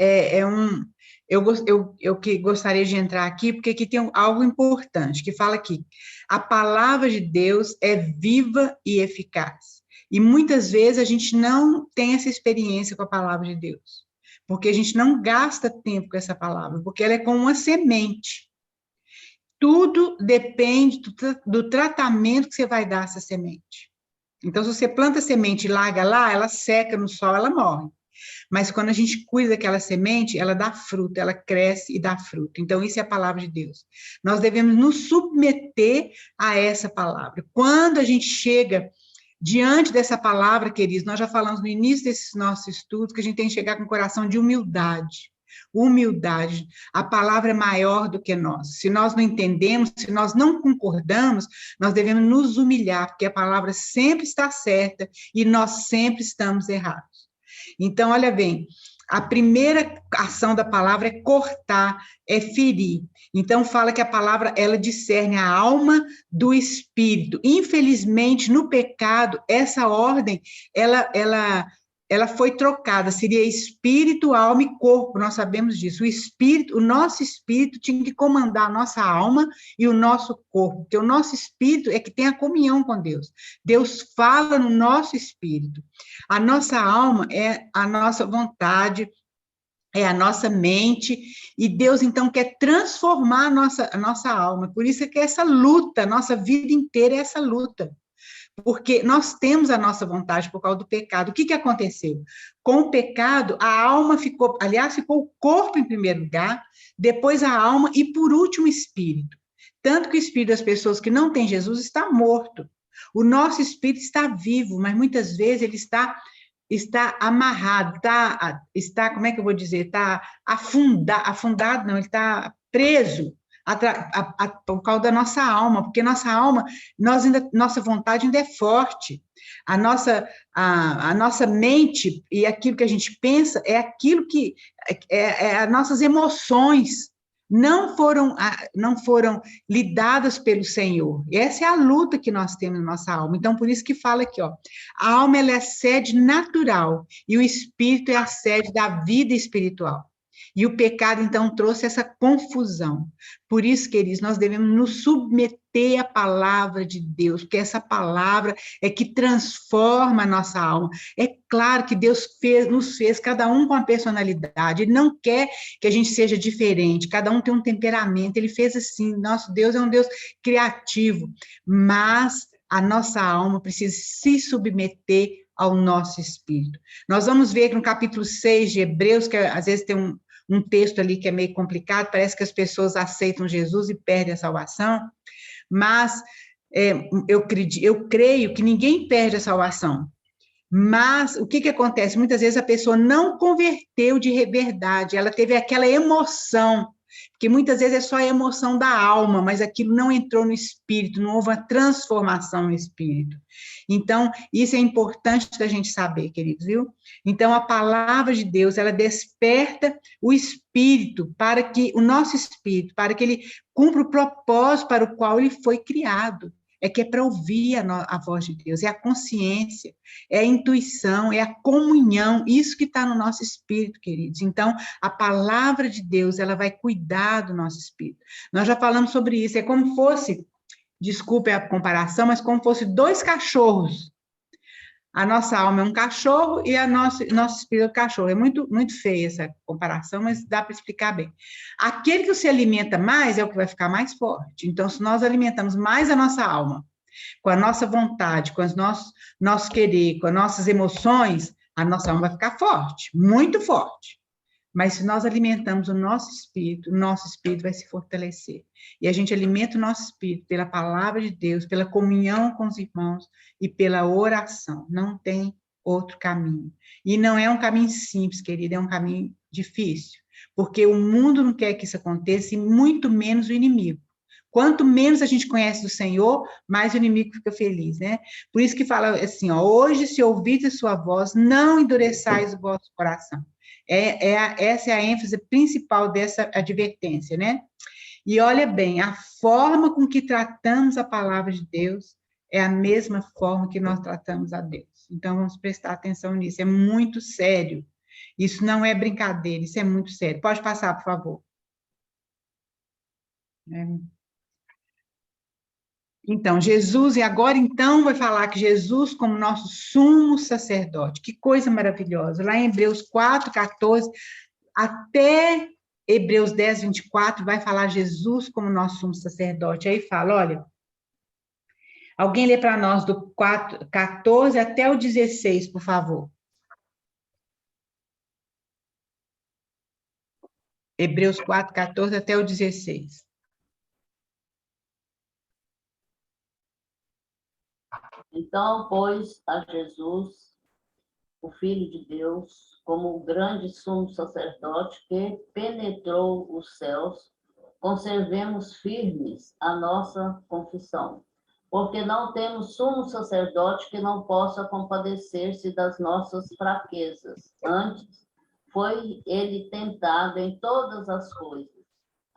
eu que gostaria de entrar aqui, porque aqui tem algo importante, que fala aqui, a palavra de Deus é viva e eficaz. E muitas vezes a gente não tem essa experiência com a palavra de Deus, porque a gente não gasta tempo com essa palavra, porque ela é como uma semente. Tudo depende do tratamento que você vai dar a essa semente. Então, se você planta a semente e larga lá, ela seca no sol, ela morre. Mas quando a gente cuida daquela semente, ela dá fruto, ela cresce e dá fruto. Então, isso é a palavra de Deus. Nós devemos nos submeter a essa palavra. Quando a gente chega diante dessa palavra, queridos, nós já falamos no início desses nossos estudos que a gente tem que chegar com um coração de humildade. Humildade, a palavra é maior do que nós. Se nós não entendemos, se nós não concordamos, nós devemos nos humilhar, porque a palavra sempre está certa e nós sempre estamos errados. Então, olha bem, a primeira ação da palavra é cortar, é ferir. Então, fala que a palavra, ela discerne a alma do espírito. Infelizmente, no pecado, essa ordem, ela foi trocada, seria espírito, alma e corpo, nós sabemos disso. O nosso espírito tinha que comandar a nossa alma e o nosso corpo, porque o nosso espírito é que tem a comunhão com Deus. Deus fala no nosso espírito. A nossa alma é a nossa vontade, é a nossa mente, e Deus, então, quer transformar a nossa alma. Por isso é que essa luta, a nossa vida inteira é essa luta. Porque nós temos a nossa vontade por causa do pecado. O que aconteceu? Com o pecado, a alma ficou o corpo em primeiro lugar, depois a alma e, por último, o espírito. Tanto que o espírito das pessoas que não têm Jesus está morto. O nosso espírito está vivo, mas muitas vezes ele está amarrado, está, como é que eu vou dizer? Está afundado, não, ele está preso. Por causa da nossa alma, porque nossa alma, nossa vontade ainda é forte, a nossa mente e aquilo que a gente pensa é aquilo que as nossas emoções não foram lidadas pelo Senhor. E essa é a luta que nós temos na nossa alma. Então, por isso que fala aqui, ó, a alma ela é a sede natural e o espírito é a sede da vida espiritual. E o pecado, então, trouxe essa confusão. Por isso, queridos, nós devemos nos submeter à palavra de Deus, porque essa palavra é que transforma a nossa alma. É claro que Deus nos fez, cada um com a personalidade, Ele não quer que a gente seja diferente, cada um tem um temperamento, Ele fez assim, nosso Deus é um Deus criativo, mas a nossa alma precisa se submeter ao nosso espírito. Nós vamos ver que no capítulo 6 de Hebreus, que às vezes tem um texto ali que é meio complicado, parece que as pessoas aceitam Jesus e perdem a salvação, mas eu creio que ninguém perde a salvação. Mas o que acontece? Muitas vezes a pessoa não converteu de verdade, ela teve aquela emoção, porque muitas vezes é só a emoção da alma, mas aquilo não entrou no espírito, não houve uma transformação no espírito. Então, isso é importante da gente saber, queridos, viu? Então, a palavra de Deus, ela desperta o espírito, o nosso espírito, para que ele cumpra o propósito para o qual ele foi criado. é que é para ouvir a voz de Deus, é a consciência, é a intuição, é a comunhão, isso que está no nosso espírito, queridos. Então, a palavra de Deus, ela vai cuidar do nosso espírito. Nós já falamos sobre isso, é como fosse, desculpe a comparação, mas como fosse dois cachorros. A nossa alma é um cachorro e nosso espírito é um cachorro. É muito, muito feia essa comparação, mas dá para explicar bem. Aquele que se alimenta mais é o que vai ficar mais forte. Então, se nós alimentamos mais a nossa alma, com a nossa vontade, com os nossos querer, com as nossas emoções, a nossa alma vai ficar forte, muito forte. Mas se nós alimentamos o nosso espírito vai se fortalecer. E a gente alimenta o nosso espírito pela palavra de Deus, pela comunhão com os irmãos e pela oração. Não tem outro caminho. E não é um caminho simples, querida, é um caminho difícil. Porque o mundo não quer que isso aconteça, e muito menos o inimigo. Quanto menos a gente conhece do Senhor, mais o inimigo fica feliz, né? Por isso que fala assim, ó, hoje se ouvides a sua voz, não endureçais o vosso coração. Essa é a ênfase principal dessa advertência, né? E olha bem, a forma com que tratamos a palavra de Deus é a mesma forma que nós tratamos a Deus. Então, vamos prestar atenção nisso, é muito sério. Isso não é brincadeira, isso é muito sério. Pode passar, por favor. Então, Jesus, e agora então vai falar que Jesus como nosso sumo sacerdote, que coisa maravilhosa, lá em Hebreus 4:14, até Hebreus 10:24, vai falar Jesus como nosso sumo sacerdote, aí fala, olha, alguém lê para nós do 4:14 até o 16, por favor. Hebreus 4:14 até o 16. Então, pois, a Jesus, o Filho de Deus, como o grande sumo sacerdote que penetrou os céus, conservemos firmes a nossa confissão, porque não temos sumo sacerdote que não possa compadecer-se das nossas fraquezas. Antes, foi ele tentado em todas as coisas,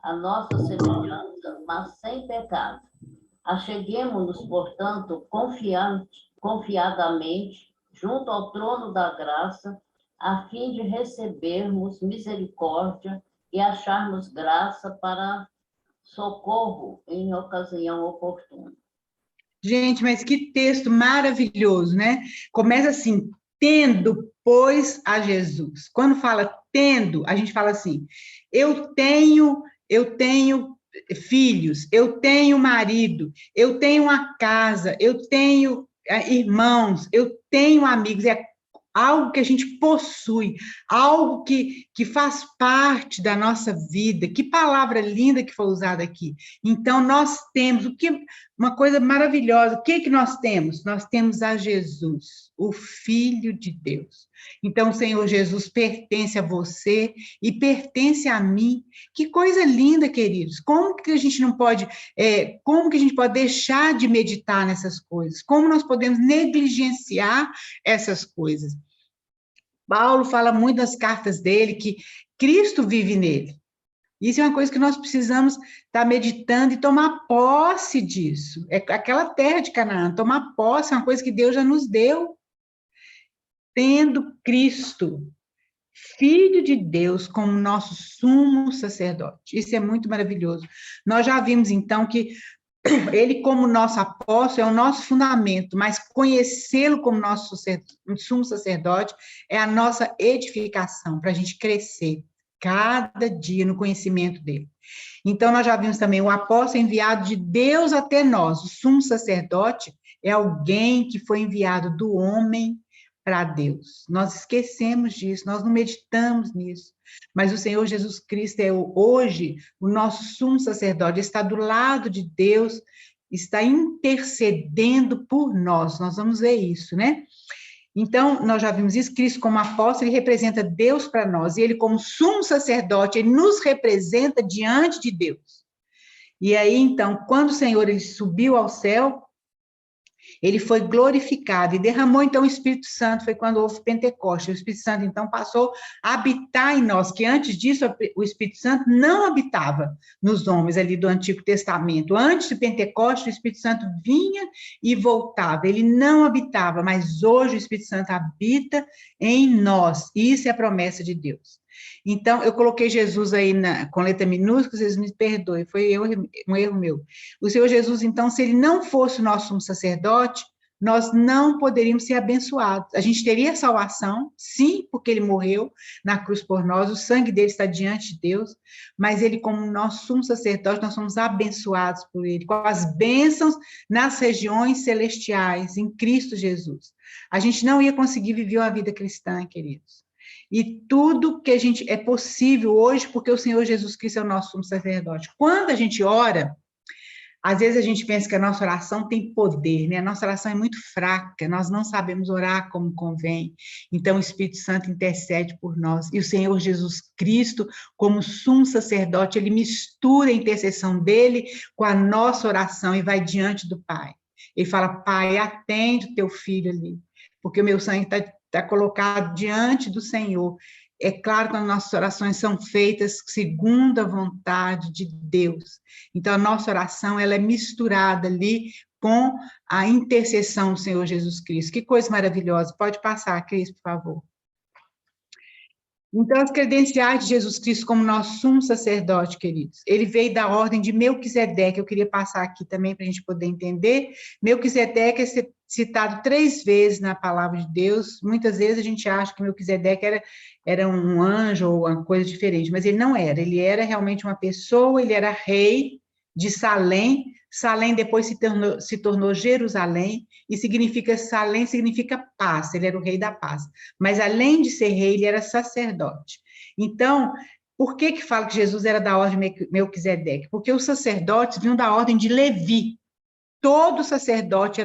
a nossa semelhança, mas sem pecado. Acheguemo-nos, portanto, confiadamente junto ao trono da graça, a fim de recebermos misericórdia e acharmos graça para socorro em ocasião oportuna. Gente, mas que texto maravilhoso, né? Começa assim, tendo, pois, a Jesus. Quando fala tendo, a gente fala assim, eu tenho filhos, eu tenho marido, eu tenho uma casa, eu tenho irmãos, eu tenho amigos, é algo que a gente possui, algo que faz parte da nossa vida. Que palavra linda que foi usada aqui. Então, nós temos, uma coisa maravilhosa, o que nós temos? Nós temos a Jesus, o Filho de Deus. Então, o Senhor Jesus pertence a você e pertence a mim. Que coisa linda, queridos. Como que a gente não pode, como que a gente pode deixar de meditar nessas coisas? Como nós podemos negligenciar essas coisas? Paulo fala muito nas cartas dele que Cristo vive nele. Isso é uma coisa que nós precisamos estar meditando e tomar posse disso. É aquela terra de Canaã, tomar posse é uma coisa que Deus já nos deu. Tendo Cristo, Filho de Deus, como nosso sumo sacerdote. Isso é muito maravilhoso. Nós já vimos, então, que ele, como nosso apóstolo, é o nosso fundamento, mas conhecê-lo como nosso sumo sacerdote é a nossa edificação, para a gente crescer cada dia no conhecimento dele. Então, nós já vimos também o apóstolo enviado de Deus até nós. O sumo sacerdote é alguém que foi enviado do homem para Deus. Nós esquecemos disso, nós não meditamos nisso. Mas o Senhor Jesus Cristo é hoje o nosso sumo sacerdote, está do lado de Deus, está intercedendo por nós. Nós vamos ver isso, né? Então, nós já vimos isso, Cristo como apóstolo, ele representa Deus para nós, e ele como sumo sacerdote, ele nos representa diante de Deus. E aí, então, quando o Senhor ele subiu ao céu, Ele foi glorificado e derramou, então, o Espírito Santo, foi quando houve Pentecostes. O Espírito Santo, então, passou a habitar em nós, que antes disso, o Espírito Santo não habitava nos homens ali do Antigo Testamento. Antes de Pentecostes, o Espírito Santo vinha e voltava, ele não habitava, mas hoje o Espírito Santo habita em nós, e isso é a promessa de Deus. Então, eu coloquei Jesus aí com letra minúscula, vocês me perdoem, foi um erro meu. O Senhor Jesus, então, se ele não fosse o nosso sumo sacerdote, nós não poderíamos ser abençoados. A gente teria salvação, sim, porque ele morreu na cruz por nós, o sangue dele está diante de Deus, mas ele, como nosso sumo sacerdote, nós somos abençoados por ele, com as bênçãos nas regiões celestiais, em Cristo Jesus. A gente não ia conseguir viver uma vida cristã, queridos. E tudo que a gente é possível hoje, porque o Senhor Jesus Cristo é o nosso sumo sacerdote. Quando a gente ora, às vezes a gente pensa que a nossa oração tem poder, né? A nossa oração é muito fraca, nós não sabemos orar como convém. Então, o Espírito Santo intercede por nós. E o Senhor Jesus Cristo, como sumo sacerdote, ele mistura a intercessão dele com a nossa oração e vai diante do Pai. Ele fala, Pai, atende o teu filho ali, porque o meu sangue está colocado diante do Senhor. É claro que as nossas orações são feitas segundo a vontade de Deus. Então, a nossa oração ela é misturada ali com a intercessão do Senhor Jesus Cristo. Que coisa maravilhosa. Pode passar, Cris, por favor. Então, as credenciais de Jesus Cristo como nosso sumo sacerdote, queridos, ele veio da ordem de Melquisedeque, eu queria passar aqui também para a gente poder entender. Melquisedeque é citado 3 vezes na palavra de Deus, muitas vezes a gente acha que Melquisedeque era um anjo ou uma coisa diferente, mas ele não era, ele era realmente uma pessoa, ele era rei de Salém. Salém depois se tornou Jerusalém, e Salém significa paz, ele era o rei da paz. Mas além de ser rei, ele era sacerdote. Então, por que fala que Jesus era da ordem de Melquisedeque? Porque os sacerdotes vinham da ordem de Levi. Todo sacerdote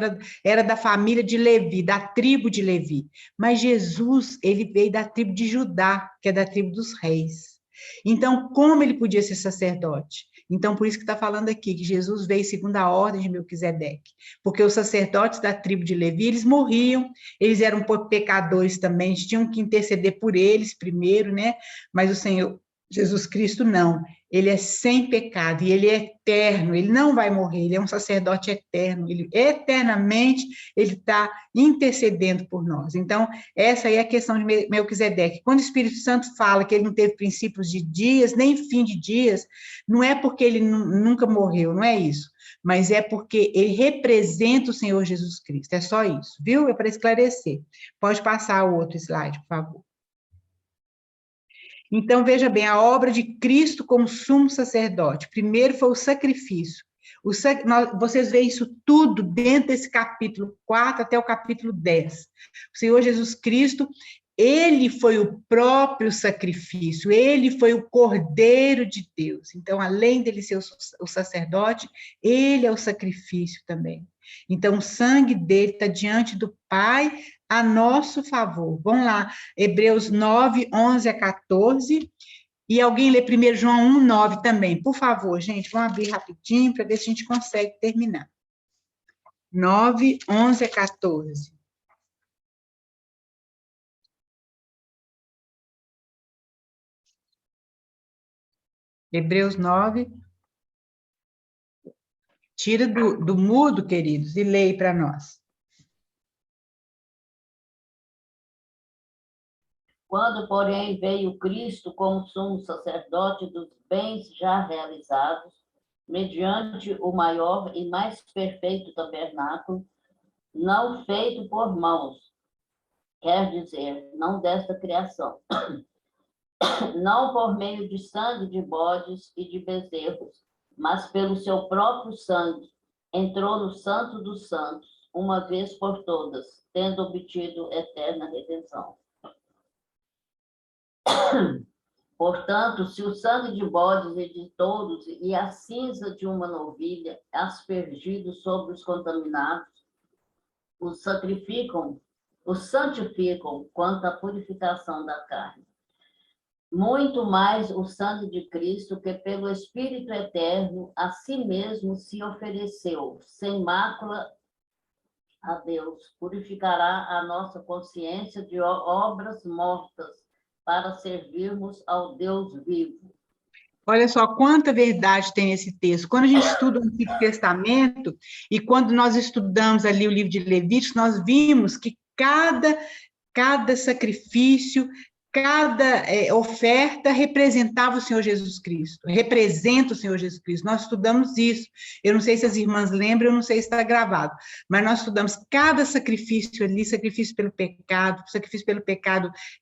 era da família de Levi, da tribo de Levi. Mas Jesus, ele veio da tribo de Judá, que é da tribo dos reis. Então, como ele podia ser sacerdote? Então, por isso que está falando aqui, que Jesus veio segundo a ordem de Melquisedeque. Porque os sacerdotes da tribo de Levi, eles morriam, eles eram pecadores também, eles tinham que interceder por eles primeiro, né? Mas o Senhor Jesus Cristo não, ele é sem pecado, e ele é eterno, ele não vai morrer, ele é um sacerdote eterno, ele eternamente, ele está intercedendo por nós. Então, essa aí é a questão de Melquisedeque. Quando o Espírito Santo fala que ele não teve princípios de dias, nem fim de dias, não é porque ele nunca morreu, não é isso, mas é porque ele representa o Senhor Jesus Cristo, é só isso, viu? É para esclarecer. Pode passar o outro slide, por favor. Então, veja bem, a obra de Cristo como sumo sacerdote. Primeiro foi o sacrifício. Vocês veem isso tudo dentro desse capítulo 4 até o capítulo 10. O Senhor Jesus Cristo, ele foi o próprio sacrifício, ele foi o Cordeiro de Deus. Então, além dele ser o sacerdote, ele é o sacrifício também. Então, o sangue dele está diante do Pai a nosso favor. Vamos lá, Hebreus 9, 11 a 14. E alguém lê 1 João 1, 9 também. Por favor, gente, vamos abrir rapidinho para ver se a gente consegue terminar. 9, 11 a 14. Hebreus 9. Tira do mudo, queridos, e leia para nós. Quando, porém, veio Cristo como sumo sacerdote dos bens já realizados, mediante o maior e mais perfeito tabernáculo, não feito por mãos, quer dizer, não desta criação, não por meio de sangue de bodes e de bezerros, mas pelo seu próprio sangue, entrou no Santo dos Santos, uma vez por todas, tendo obtido eterna redenção. Portanto, se o sangue de bodes e de touros e a cinza de uma novilha aspergidos sobre os contaminados os santificam quanto à purificação da carne, muito mais o sangue de Cristo, que pelo Espírito eterno a si mesmo se ofereceu, sem mácula a Deus, purificará a nossa consciência de obras mortas, para servirmos ao Deus vivo. Olha só quanta verdade tem nesse texto. Quando a gente estuda o Antigo Testamento e quando nós estudamos ali o livro de Levíticos, nós vimos que cada sacrifício, cada oferta representava o Senhor Jesus Cristo, representa o Senhor Jesus Cristo. Nós estudamos isso. Eu não sei se as irmãs lembram, eu não sei se está gravado, mas nós estudamos cada sacrifício ali, sacrifício pelo pecado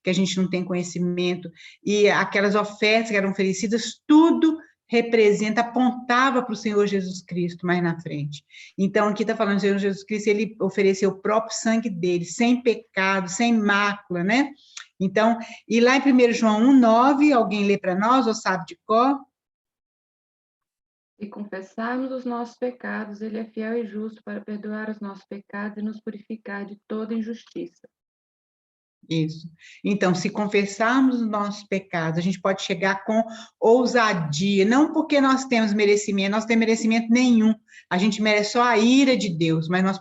que a gente não tem conhecimento, e aquelas ofertas que eram oferecidas, tudo representa, apontava para o Senhor Jesus Cristo mais na frente. Então, aqui está falando do Senhor Jesus Cristo, ele ofereceu o próprio sangue dele, sem pecado, sem mácula, né? Então, e lá em 1 João 1,9, alguém lê para nós, ou sabe de cor? E confessarmos os nossos pecados, ele é fiel e justo para perdoar os nossos pecados e nos purificar de toda injustiça. Isso. Então, se confessarmos os nossos pecados, a gente pode chegar com ousadia, não porque nós temos merecimento, nós não temos merecimento nenhum, a gente merece só a ira de Deus, mas nós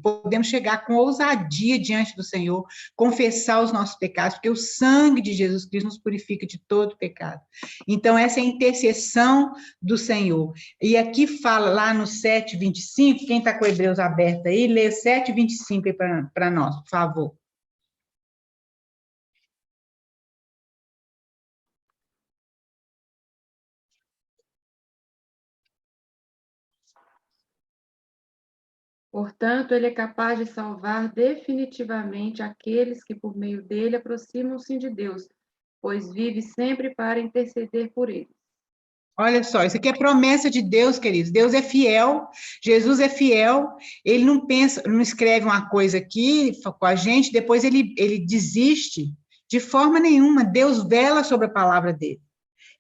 podemos chegar com ousadia diante do Senhor, confessar os nossos pecados, porque o sangue de Jesus Cristo nos purifica de todo pecado. Então, essa é a intercessão do Senhor. E aqui fala, lá no 7:25, quem está com o Hebreus aberto aí, lê 7:25 aí para nós, por favor. Portanto, ele é capaz de salvar definitivamente aqueles que, por meio dele, aproximam-se de Deus, pois vive sempre para interceder por eles. Olha só, isso aqui é promessa de Deus, queridos. Deus é fiel, Jesus é fiel, ele não pensa, não escreve uma coisa aqui com a gente, depois ele desiste de forma nenhuma. Deus vela sobre a palavra dele.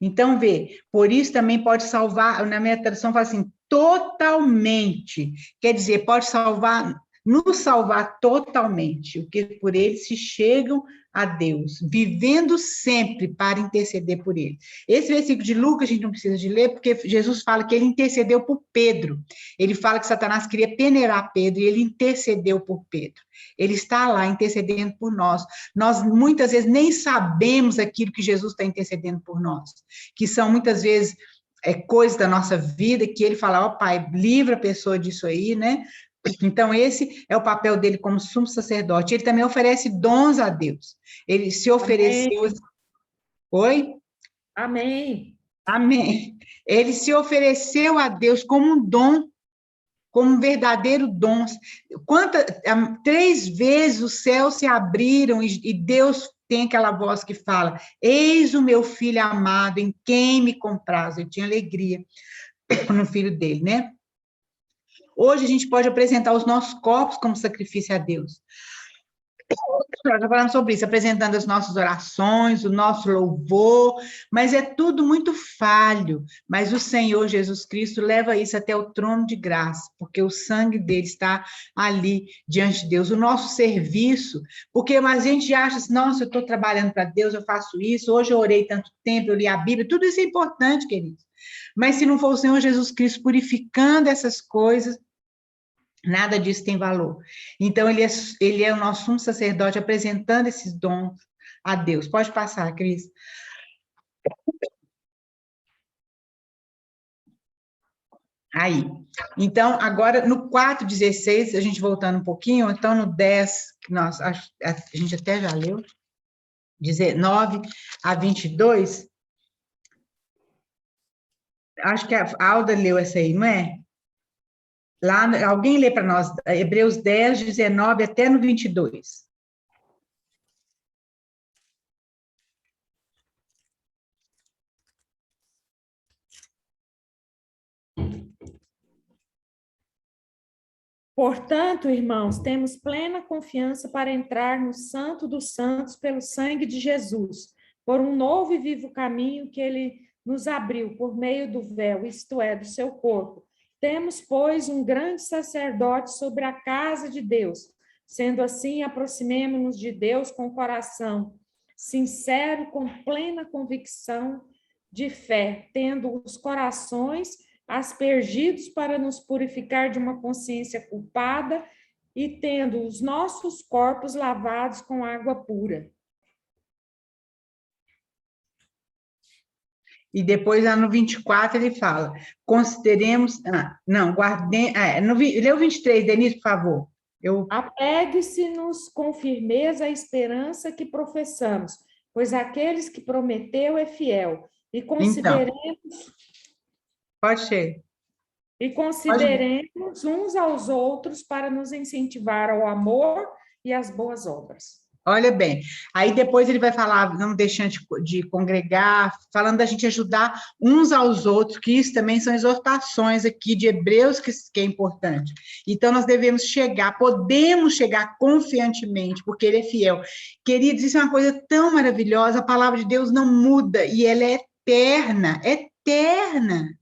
Então, vê, por isso também pode salvar, na minha tradução fala assim, totalmente, quer dizer, pode salvar, nos salvar totalmente, o que por ele se chegam a Deus, vivendo sempre para interceder por ele. Esse versículo de Lucas a gente não precisa de ler, porque Jesus fala que ele intercedeu por Pedro, ele fala que Satanás queria peneirar Pedro, e ele intercedeu por Pedro, ele está lá intercedendo por nós muitas vezes nem sabemos aquilo que Jesus está intercedendo por nós, que são muitas vezes coisas da nossa vida, que ele fala, ó Pai, livra a pessoa disso aí, né? Então, esse é o papel dele como sumo sacerdote. Ele também oferece dons a Deus. Ele se ofereceu... Amém. Oi? Amém. Amém. Ele se ofereceu a Deus como um dom, como um verdadeiro dom. 3 vezes os céus se abriram e Deus tem aquela voz que fala, eis o meu filho amado, em quem me compraz. Eu tinha alegria no filho dele, né? Hoje a gente pode apresentar os nossos corpos como sacrifício a Deus. Nós já falamos sobre isso, apresentando as nossas orações, o nosso louvor, mas é tudo muito falho. Mas o Senhor Jesus Cristo leva isso até o trono de graça, porque o sangue dele está ali diante de Deus. O nosso serviço, porque mas a gente acha assim, nossa, eu estou trabalhando para Deus, eu faço isso, hoje eu orei tanto tempo, eu li a Bíblia, tudo isso é importante, queridos. Mas se não for o Senhor Jesus Cristo purificando essas coisas, nada disso tem valor. Então, ele é o nosso sumo sacerdote apresentando esses dons a Deus. Pode passar, Cris. Aí. Então, agora, no 4:16, a gente voltando um pouquinho, então no 10, nossa, a gente até já leu, 19-22, acho que a Alda leu essa aí, não é? Lá, alguém lê para nós, Hebreus 10, 19 até no 22. Portanto, irmãos, temos plena confiança para entrar no Santo dos Santos pelo sangue de Jesus, por um novo e vivo caminho que ele nos abriu por meio do véu, isto é, do seu corpo. Temos, pois, um grande sacerdote sobre a casa de Deus. Sendo assim, aproximemo-nos de Deus com o coração sincero, com plena convicção de fé, tendo os corações aspergidos para nos purificar de uma consciência culpada e tendo os nossos corpos lavados com água pura. E depois, lá no 24, ele fala, consideremos... lê o 23, Denise, por favor. Apegue-se-nos com firmeza a esperança que professamos, pois aqueles que prometeu é fiel. E consideremos... Então, pode ser. E consideremos uns aos outros para nos incentivar ao amor e às boas obras. Olha bem, aí depois ele vai falar, não deixando de congregar, falando da gente ajudar uns aos outros, que isso também são exortações aqui de Hebreus, que é importante. Então, nós podemos chegar confiantemente, porque ele é fiel. Queridos, isso é uma coisa tão maravilhosa, a palavra de Deus não muda, e ela é eterna, eterna.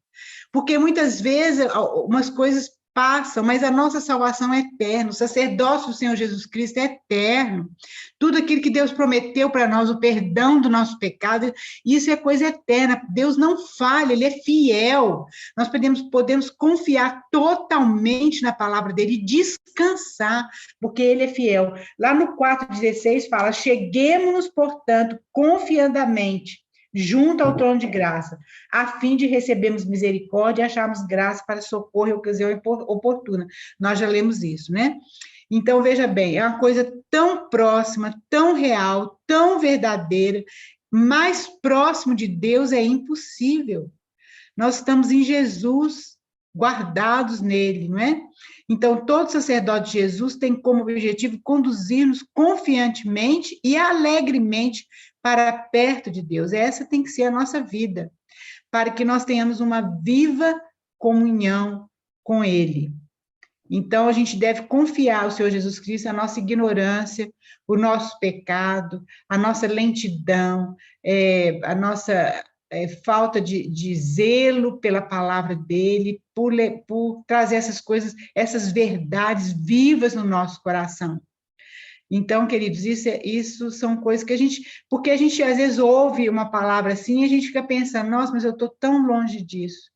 Porque muitas vezes umas coisas passam, mas a nossa salvação é eterna, o sacerdócio do Senhor Jesus Cristo é eterno. Tudo aquilo que Deus prometeu para nós, o perdão do nosso pecado, isso é coisa eterna. Deus não falha, Ele é fiel. Nós podemos confiar totalmente na palavra dEle e descansar, porque Ele é fiel. Lá no 4,16 fala, cheguemos-nos, portanto, confiadamente, junto ao trono de graça, a fim de recebermos misericórdia e acharmos graça para socorro e ocasião oportuna. Nós já lemos isso, né? Então, veja bem, é uma coisa tão próxima, tão real, tão verdadeira, mais próximo de Deus é impossível. Nós estamos em Jesus, guardados nele, não é? Então, todo sacerdote de Jesus tem como objetivo conduzir-nos confiantemente e alegremente para perto de Deus. Essa tem que ser a nossa vida, para que nós tenhamos uma viva comunhão com Ele. Então, a gente deve confiar ao Senhor Jesus Cristo a nossa ignorância, o nosso pecado, a nossa lentidão, a nossa falta de zelo pela palavra dEle, por trazer essas coisas, essas verdades vivas no nosso coração. Então, queridos, isso são coisas que porque a gente às vezes ouve uma palavra assim e a gente fica pensando, nossa, mas eu estou tão longe disso.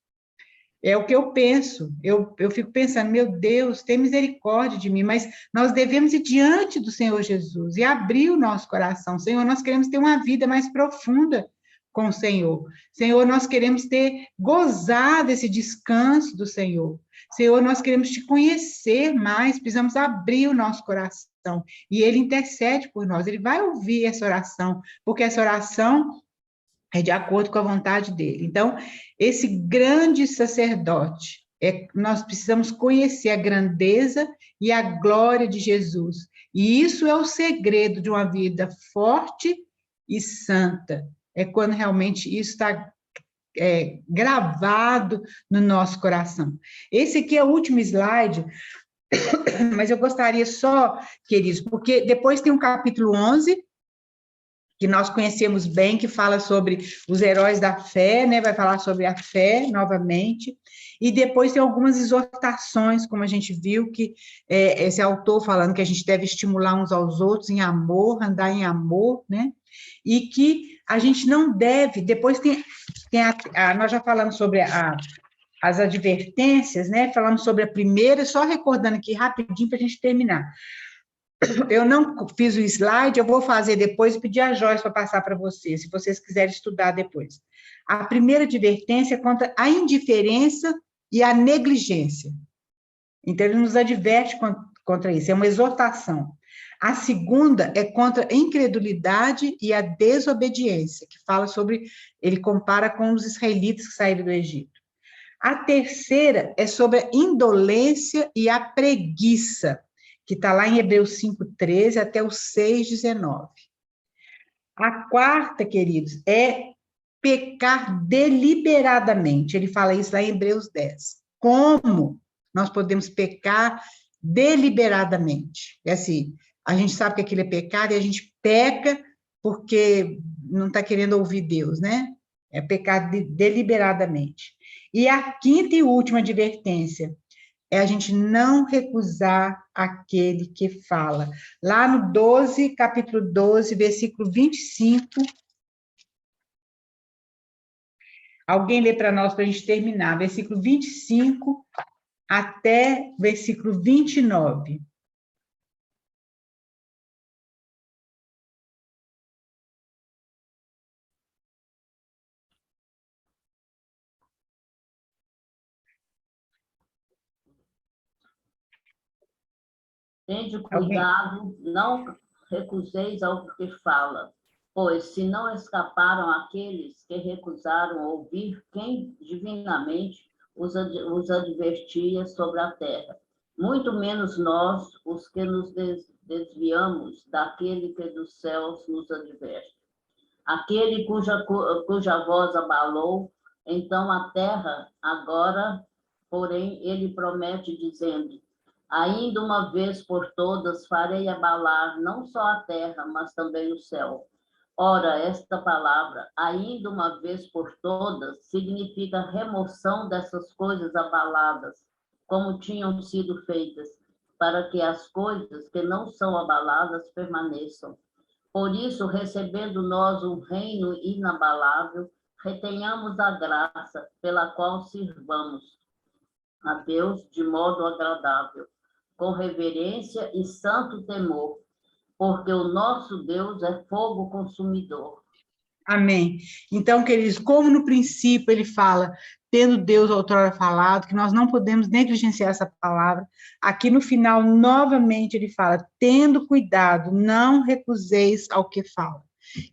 É o que eu penso, eu fico pensando, meu Deus, tem misericórdia de mim, mas nós devemos ir diante do Senhor Jesus e abrir o nosso coração. Senhor, nós queremos ter uma vida mais profunda com o Senhor. Senhor, nós queremos gozar desse descanso do Senhor. Senhor, nós queremos te conhecer mais, precisamos abrir o nosso coração. E Ele intercede por nós, Ele vai ouvir essa oração, porque essa oração é de acordo com a vontade dele. Então, esse grande sacerdote, nós precisamos conhecer a grandeza e a glória de Jesus. E isso é o segredo de uma vida forte e santa. É quando realmente isso está gravado no nosso coração. Esse aqui é o último slide, mas eu gostaria só, queridos, porque depois tem um capítulo 11, que nós conhecemos bem, que fala sobre os heróis da fé, né? Vai falar sobre a fé, novamente, e depois tem algumas exortações, como a gente viu, que esse autor falando que a gente deve estimular uns aos outros em amor, andar em amor, né? E que a gente não deve, depois nós já falamos sobre as advertências, né? Falamos sobre a primeira, só recordando aqui rapidinho para a gente terminar. Eu não fiz o slide, eu vou fazer depois e pedir a Joyce para passar para vocês, se vocês quiserem estudar depois. A primeira advertência é contra a indiferença e a negligência. Então, ele nos adverte contra isso, é uma exortação. A segunda é contra a incredulidade e a desobediência, que fala sobre, ele compara com os israelitas que saíram do Egito. A terceira é sobre a indolência e a preguiça, que está lá em Hebreus 5,13 até o 6,19. A quarta, queridos, é pecar deliberadamente. Ele fala isso lá em Hebreus 10. Como nós podemos pecar deliberadamente? É assim, a gente sabe que aquilo é pecado e a gente peca porque não está querendo ouvir Deus, né? É pecar deliberadamente. E a quinta e última advertência é a gente não recusar aquele que fala. Lá no 12, capítulo 12, versículo 25. Alguém lê para nós, para a gente terminar. Versículo 25 até versículo 29. Tende cuidado, não recuseis ao que fala, pois se não escaparam aqueles que recusaram ouvir quem divinamente os advertia sobre a terra, muito menos nós, os que nos desviamos daquele que dos céus nos adverte. Aquele cuja voz abalou, então a terra, agora, porém, ele promete, dizendo: ainda uma vez por todas farei abalar não só a terra, mas também o céu. Ora, esta palavra, ainda uma vez por todas, significa remoção dessas coisas abaladas, como tinham sido feitas, para que as coisas que não são abaladas permaneçam. Por isso, recebendo nós um reino inabalável, retenhamos a graça pela qual sirvamos a Deus de modo agradável, com reverência e santo temor, porque o nosso Deus é fogo consumidor. Amém. Então, queridos, como no princípio ele fala, tendo Deus outrora falado, que nós não podemos negligenciar essa palavra, aqui no final, novamente, ele fala, tendo cuidado, não recuseis ao que fala.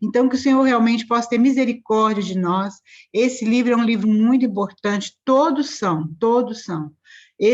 Então, que o Senhor realmente possa ter misericórdia de nós. Esse livro é um livro muito importante, todos são.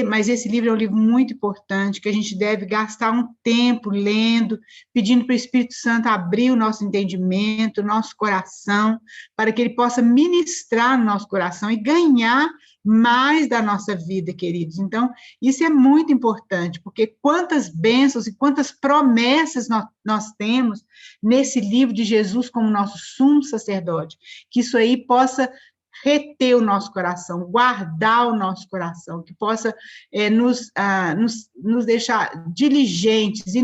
Mas esse livro é um livro muito importante, que a gente deve gastar um tempo lendo, pedindo para o Espírito Santo abrir o nosso entendimento, o nosso coração, para que ele possa ministrar no nosso coração e ganhar mais da nossa vida, queridos. Então, isso é muito importante, porque quantas bênçãos e quantas promessas nós temos nesse livro de Jesus como nosso sumo sacerdote, que isso aí possa reter o nosso coração, guardar o nosso coração, que possa nos deixar diligentes e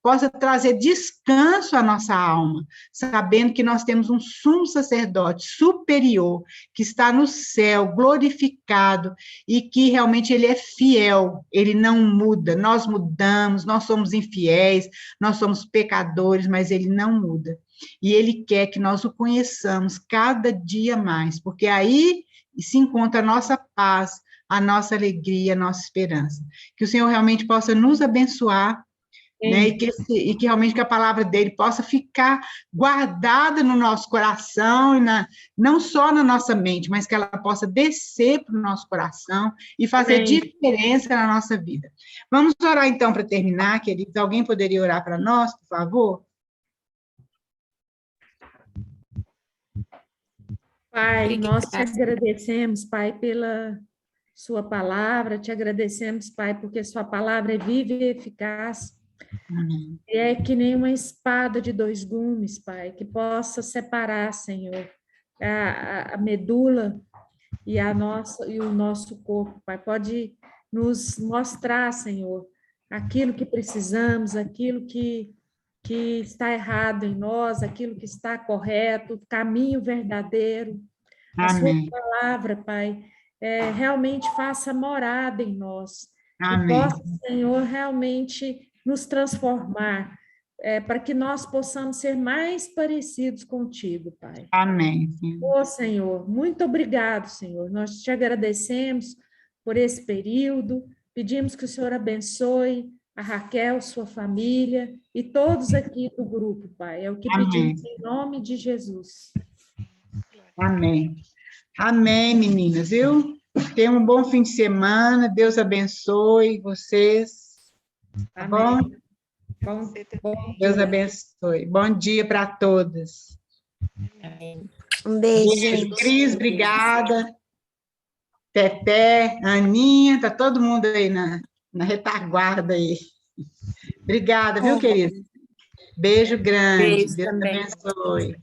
possa trazer descanso à nossa alma, sabendo que nós temos um sumo sacerdote superior, que está no céu, glorificado, e que realmente ele é fiel, ele não muda, nós mudamos, nós somos infiéis, nós somos pecadores, mas ele não muda. E ele quer que nós o conheçamos cada dia mais, porque aí se encontra a nossa paz, a nossa alegria, a nossa esperança. Que o Senhor realmente possa nos abençoar, né, e que realmente que a palavra dele possa ficar guardada no nosso coração, e não só na nossa mente, mas que ela possa descer para o nosso coração e fazer diferença na nossa vida. Vamos orar então para terminar, queridos. Alguém poderia orar para nós, por favor? Pai, nós te agradecemos, Pai, pela sua palavra, te agradecemos, Pai, porque sua palavra é viva e eficaz. Amém. E é que nem uma espada de 2 gumes, Pai, que possa separar, Senhor, a medula e o nosso corpo, Pai. Pode nos mostrar, Senhor, aquilo que precisamos, aquilo que está errado em nós, aquilo que está correto, o caminho verdadeiro. Amém. A sua palavra, Pai, realmente faça morada em nós. Amém. E possa, Senhor, realmente nos transformar, para que nós possamos ser mais parecidos contigo, Pai. Amém. Ô, Senhor, muito obrigado, Senhor. Nós te agradecemos por esse período, pedimos que o Senhor abençoe a Raquel, sua família e todos aqui do grupo, Pai. É o que pedimos em nome de Jesus. Amém. Amém, meninas, viu? Tenham um bom fim de semana, Deus abençoe vocês. Tá bom? Bom Deus abençoe. Bom dia para todas. Um beijo. Cris, obrigada. Teté, Aninha, tá todo mundo aí na retaguarda aí. Obrigada, viu, querida? Beijo grande. Beijo Deus também. abençoe.